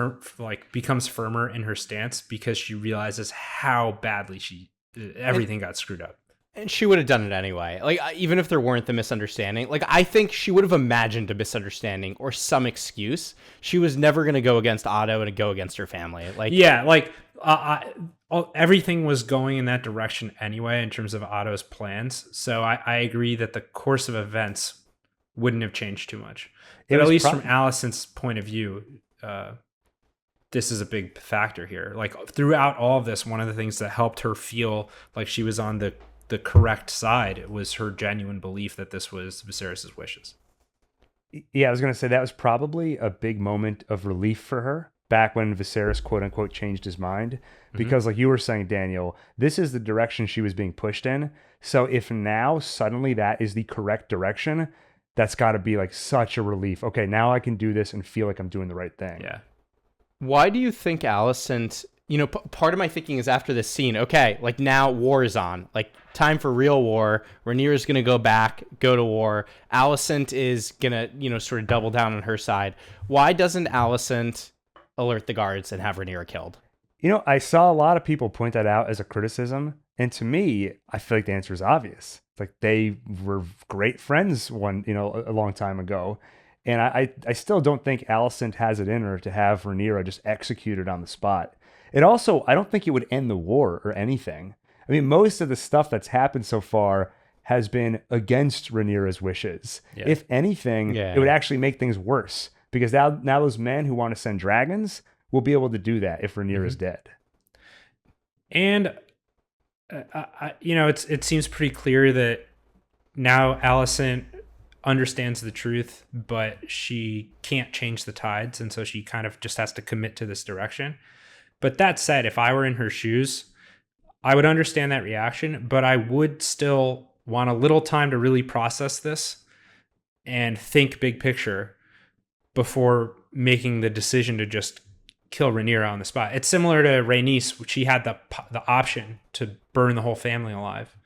becomes firmer in her stance because she realizes how badly everything got screwed up. And she would have done it anyway. Like, even if there weren't the misunderstanding, like, I think she would have imagined a misunderstanding or some excuse. She was never going to go against Otto and go against her family. Like, yeah, like everything was going in that direction anyway in terms of Otto's plans. So I agree that the course of events wouldn't have changed too much. But at least from Alicent's point of view, this is a big factor here. Like throughout all of this, one of the things that helped her feel like she was on the correct side was her genuine belief that this was Viserys' wishes. Yeah, I was going to say that was probably a big moment of relief for her back when Viserys, quote unquote, changed his mind. Because like you were saying, Daniel, this is the direction she was being pushed in. So if now suddenly that is the correct direction, that's got to be like such a relief. Okay, now I can do this and feel like I'm doing the right thing. Yeah. Why do you think Alicent, part of my thinking is after this scene, okay, like now war is on, like time for real war. Rhaenyra's going to go to war. Alicent is going to, sort of double down on her side. Why doesn't Alicent alert the guards and have Rhaenyra killed? I saw a lot of people point that out as a criticism. And to me, I feel like the answer is obvious. It's like they were great friends a long time ago. And I still don't think Alicent has it in her to have Rhaenyra just executed on the spot. It also, I don't think it would end the war or anything. I mean, most of the stuff that's happened so far has been against Rhaenyra's wishes. Yeah. If anything, it would actually make things worse. Because now those men who want to send dragons will be able to do that if Rhaenyra's dead. And, it seems pretty clear that now Alicent understands the truth, but she can't change the tides. And so she kind of just has to commit to this direction. But that said, if I were in her shoes, I would understand that reaction, but I would still want a little time to really process this and think big picture before making the decision to just kill Rhaenyra on the spot. It's similar to Rhaenys, which she had the option to burn the whole family alive,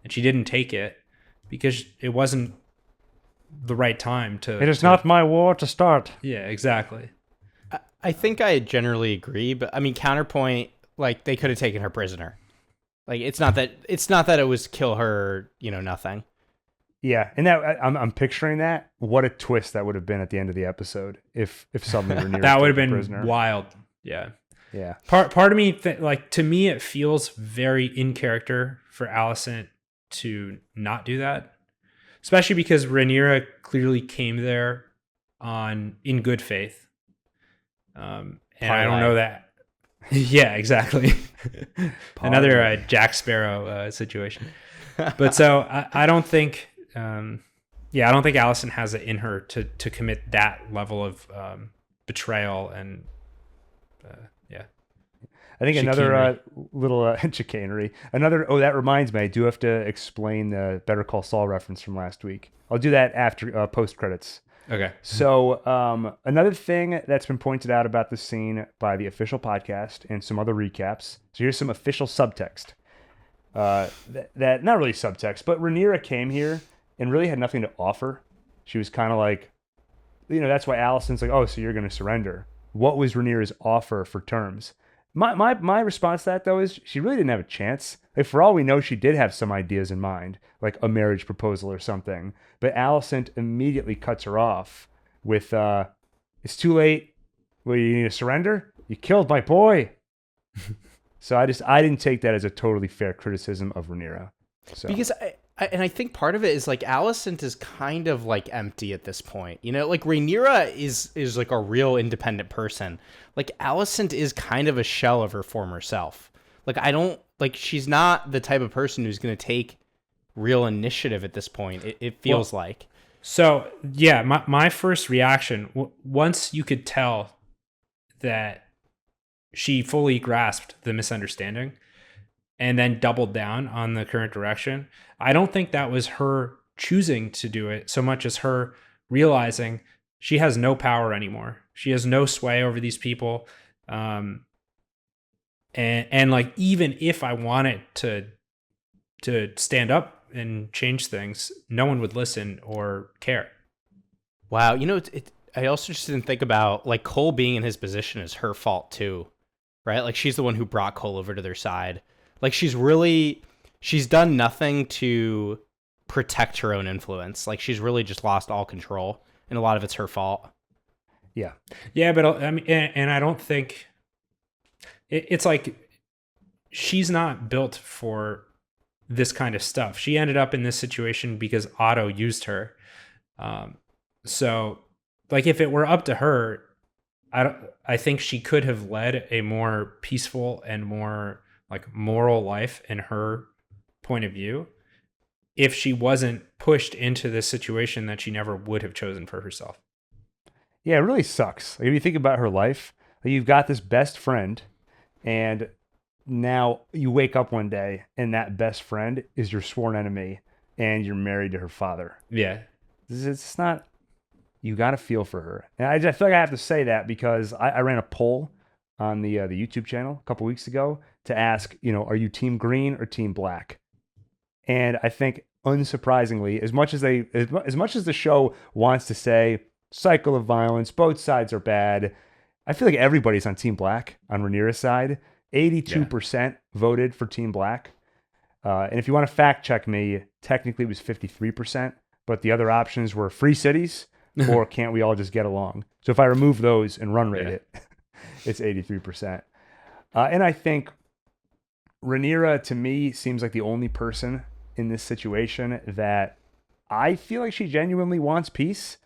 and she didn't take it because it wasn't the right time to... It is not my war to start. Yeah, exactly. I think I generally agree, but I mean, counterpoint, like they could have taken her prisoner. Like it's not that it was kill her, nothing. Yeah, and that I'm picturing that. What a twist that would have been at the end of the episode if suddenly Rhaenyra that would have been prisoner. Wild. Yeah. Yeah. Part of me to me it feels very in character for Alicent to not do that, especially because Rhaenyra clearly came there in good faith. And I don't know that. Yeah, exactly. Another Jack Sparrow situation. But so I don't think, I don't think Alicent has it in her to commit that level of betrayal and, I think another little chicanery. That reminds me, I do have to explain the Better Call Saul reference from last week. I'll do that after post credits. Okay. So another thing that's been pointed out about this scene by the official podcast and some other recaps. So here's some official subtext. That not really subtext, but Rhaenyra came here and really had nothing to offer. She was kind of like, that's why Alicent's like, oh, so you're going to surrender. What was Rhaenyra's offer for terms? My response to that, though, is she really didn't have a chance. Like, for all we know, she did have some ideas in mind, like a marriage proposal or something. But Alicent immediately cuts her off with, it's too late. Well, you need to surrender? You killed my boy. So I didn't take that as a totally fair criticism of Rhaenyra. So. Because I think part of it is like Alicent is kind of like empty at this point. You know, like Rhaenyra is like a real independent person. Like Alicent is kind of a shell of her former self. Like she's not the type of person who's going to take real initiative at this point. It feels like. So yeah, my first reaction, once you could tell that she fully grasped the misunderstanding and then doubled down on the current direction, I don't think that was her choosing to do it so much as her realizing she has no power anymore. She has no sway over these people. And like, even if I wanted to stand up and change things, no one would listen or care. Wow. You know, I also just didn't think about like Cole being in his position is her fault too, right? Like she's the one who brought Cole over to their side. Like she's done nothing to protect her own influence. Like she's really just lost all control, and a lot of it's her fault. Yeah. Yeah, but I mean, and I don't think it's like she's not built for this kind of stuff. She ended up in this situation because Otto used her. So like if it were up to her, I think she could have led a more peaceful and more like moral life in her point of view if she wasn't pushed into this situation that she never would have chosen for herself. Yeah, it really sucks. Like, if you think about her life, like, you've got this best friend, and now you wake up one day and that best friend is your sworn enemy and you're married to her father. Yeah. It's not, you got to feel for her. And I feel like I have to say that because I ran a poll on the YouTube channel a couple weeks ago to ask, are you team green or team black? And I think unsurprisingly, as much as the show wants to say cycle of violence, both sides are bad, I feel like everybody's on team black on Rhaenyra's side. 82% voted for team black. And if you want to fact check me, technically it was 53%, but the other options were free cities or can't we all just get along? So if I remove those and run rate it, it's 83%. And I think Rhaenyra, to me, seems like the only person in this situation that I feel like she genuinely wants peace.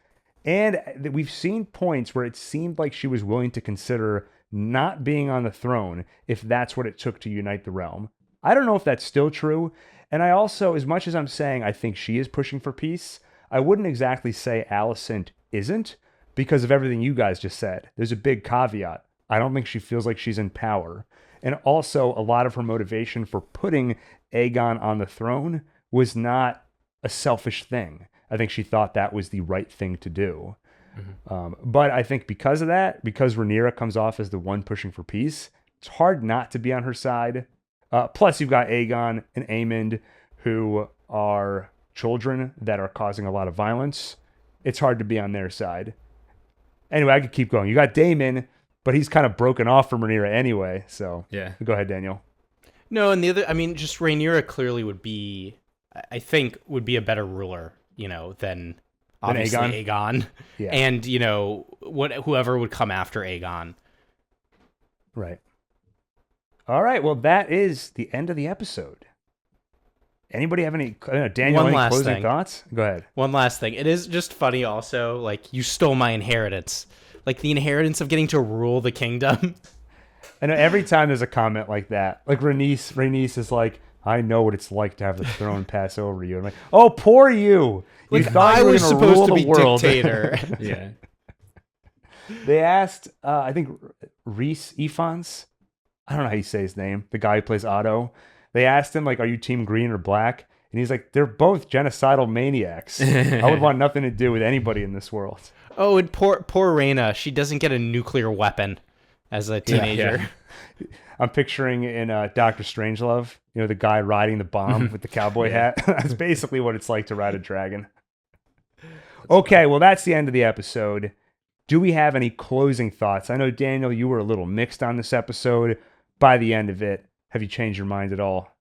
And we've seen points where it seemed like she was willing to consider not being on the throne if that's what it took to unite the realm. I don't know if that's still true. And I also, as much as I'm saying I think she is pushing for peace, I wouldn't exactly say Alicent isn't because of everything you guys just said. There's a big caveat. I don't think she feels like she's in power. And also, a lot of her motivation for putting Aegon on the throne was not a selfish thing. I think she thought that was the right thing to do. Mm-hmm. But I think because of that, because Rhaenyra comes off as the one pushing for peace, it's hard not to be on her side. Plus, you've got Aegon and Aemond, who are children that are causing a lot of violence. It's hard to be on their side. Anyway, I could keep going. You got Daemon, but he's kind of broken off from Rhaenyra anyway. So yeah, go ahead, Daniel. No, and the other, I mean, just Rhaenyra clearly would be a better ruler, than obviously Aegon. Yeah. And, whoever would come after Aegon. Right. All right. Well, that is the end of the episode. Anybody have any, Daniel, any closing thoughts? Go ahead. One last thing. It is just funny also, like, you stole my inheritance. Like, the inheritance of getting to rule the kingdom. I know every time there's a comment like that, like Rhaenys is like, I know what it's like to have the throne pass over you. I'm like, oh, poor you. You thought I you were was going to supposed rule to the be world. dictator. Yeah. They asked, I think, Rhys Ifans, I don't know how you say his name, the guy who plays Otto. They asked him, like, are you team green or black? And he's like, they're both genocidal maniacs. I would want nothing to do with anybody in this world. Oh, and poor Rhaena, she doesn't get a nuclear weapon as a teenager. Yeah. I'm picturing in Dr. Strangelove, the guy riding the bomb with the cowboy hat. That's basically what it's like to ride a dragon. Okay, well, that's the end of the episode. Do we have any closing thoughts? I know, Daniel, you were a little mixed on this episode. by the end of it, have you changed your mind at all?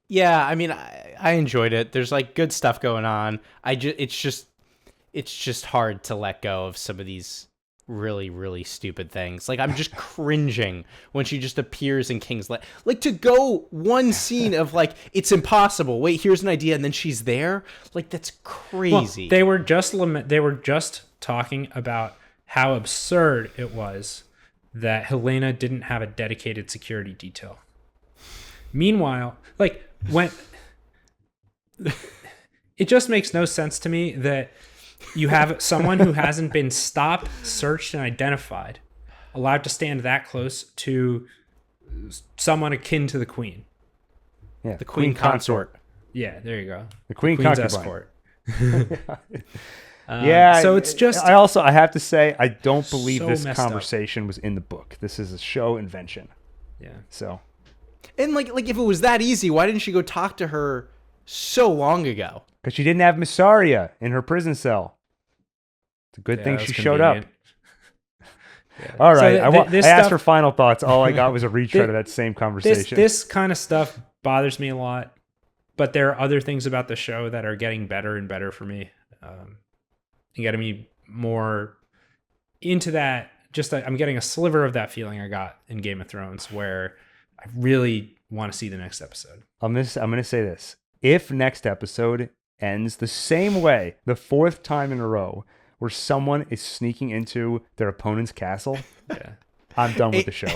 Yeah, I mean, I enjoyed it. There's like good stuff going on. It's just hard to let go of some of these really, really stupid things. Like, I'm just cringing when she just appears in King's Landing. Like, to go one scene of like, it's impossible. Wait, here's an idea, and then she's there. Like, that's crazy. Well, they were just talking about how absurd it was that Helena didn't have a dedicated security detail. Meanwhile, like, when it just makes no sense to me that you have someone who hasn't been stopped, searched, and identified allowed to stand that close to someone akin to the queen. Yeah, the queen consort. Yeah, there you go. The queen's concubine. escort. So it's just. I have to say, I don't believe so this messed up. conversation was in the book. This is a show invention. Yeah. So. And like if it was that easy, why didn't she go talk to her so long ago? Because she didn't have Missaria in her prison cell. It's a good thing that's she showed up. convenient. Yeah. All right. I asked stuff- for final thoughts. All I got was a retread of that same conversation. This kind of stuff bothers me a lot, but there are other things about the show that are getting better and better for me. And getting me more into that. I'm getting a sliver of that feeling I got in Game of Thrones, where I really want to see the next episode. I'm gonna say this: if next episode ends the same way, the fourth time in a row, where someone is sneaking into their opponent's castle, Yeah. I'm done with the show.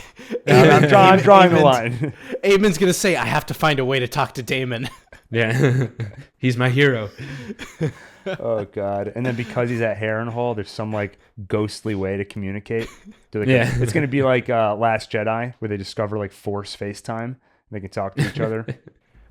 I'm drawing the line. Aemon's gonna say, "I have to find a way to talk to Daemon." Yeah. He's my hero. Oh God! And then because he's at Harrenhal, there's some like ghostly way to communicate. Yeah. It's gonna be like Last Jedi, where they discover like Force FaceTime. And they can talk to each other.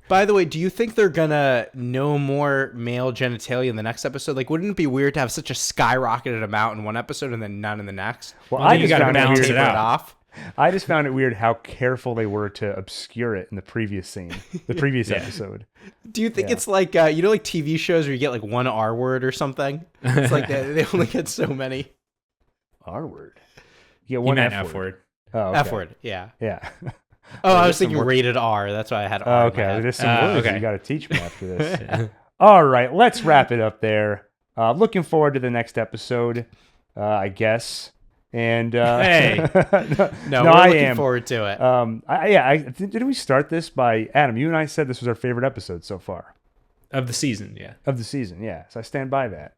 By the way, do you think they're gonna know more male genitalia in the next episode? Like, wouldn't it be weird to have such a skyrocketed amount in one episode and then none in the next? Well, Well, I then you just gotta found it balance weird. it out. off. I just found it weird how careful they were to obscure it in the previous scene, the previous episode. Do you think it's like like TV shows where you get like one R word or something? It's like they only get so many. R word. You get He one meant F F word. word. Oh, okay. F word, yeah. Yeah. Oh, I there's was some thinking work- rated R. That's why I had R. Oh, in my okay. head. There's some words okay. you got to teach me after this. All right, let's wrap it up there. Looking forward to the next episode, I guess. And Hey. No, we're I looking am. forward to it. Didn't we start this by Adam? You and I said this was our favorite episode so far Of the season, yeah. of the season. Yeah, so I stand by that.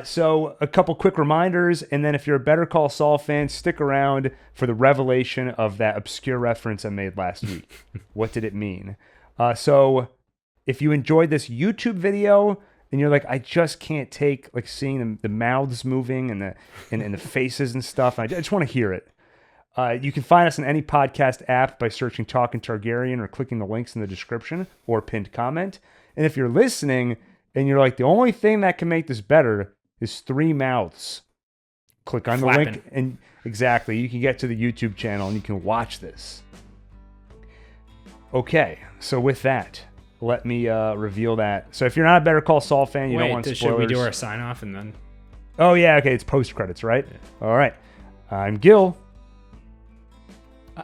So a couple quick reminders, and then if you're a Better Call Saul fan, stick around for the revelation of that obscure reference I made last week. What did it mean? So if you enjoyed this YouTube video and you're like, I just can't take like seeing the mouths moving and the faces and stuff, I just want to hear it. You can find us in any podcast app by searching Talking Targaryen or clicking the links in the description or pinned comment. And if you're listening and you're like, the only thing that can make this better is 3 mouths, click on the link Flapping. and exactly, you can get to the YouTube channel and you can watch this. Okay, so with that, let me reveal that. So if you're not a Better Call Saul fan, you don't want spoilers. Should we do our sign off and then? Oh yeah, okay, it's post credits, right? Yeah. All right. I'm Gil.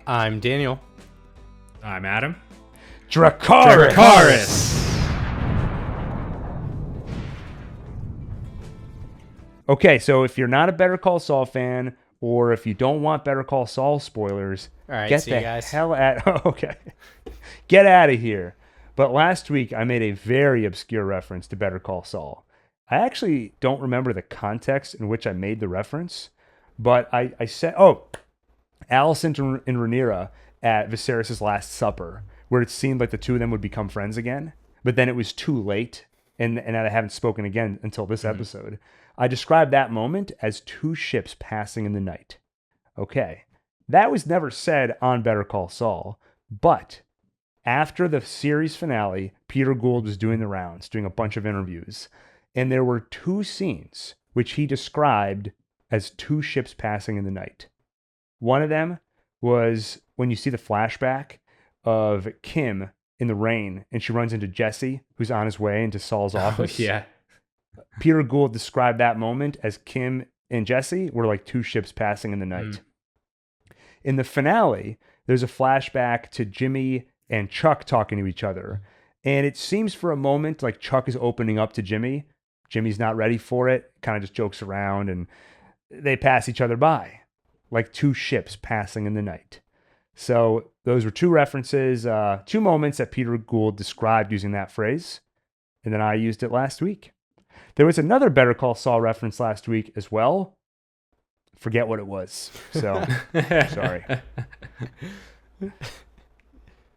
I'm Daniel. I'm Adam. Dracarys. Okay, so if you're not a Better Call Saul fan, or if you don't want Better Call Saul spoilers, All right, get see the you guys. hell out. Okay, get out of here. But last week I made a very obscure reference to Better Call Saul. I actually don't remember the context in which I made the reference, but I said, Alicent and Rhaenyra at Viserys' Last Supper, where it seemed like the two of them would become friends again, but then it was too late, and I haven't spoken again until this episode. I described that moment as 2 ships passing in the night. Okay, that was never said on Better Call Saul, but after the series finale, Peter Gould was doing the rounds, doing a bunch of interviews, and there were 2 scenes which he described as 2 ships passing in the night. One of them was when you see the flashback of Kim in the rain, and she runs into Jesse, who's on his way into Saul's office. Yeah. Peter Gould described that moment as Kim and Jesse were like 2 ships passing in the night. In the finale, there's a flashback to Jimmy and Chuck talking to each other. And it seems for a moment like Chuck is opening up to Jimmy. Jimmy's not ready for it, kind of just jokes around, and they pass each other by like two ships passing in the night. So those were two references, two moments that Peter Gould described using that phrase. And then I used it last week. There was another Better Call Saul reference last week as well. Forget what it was. So, sorry.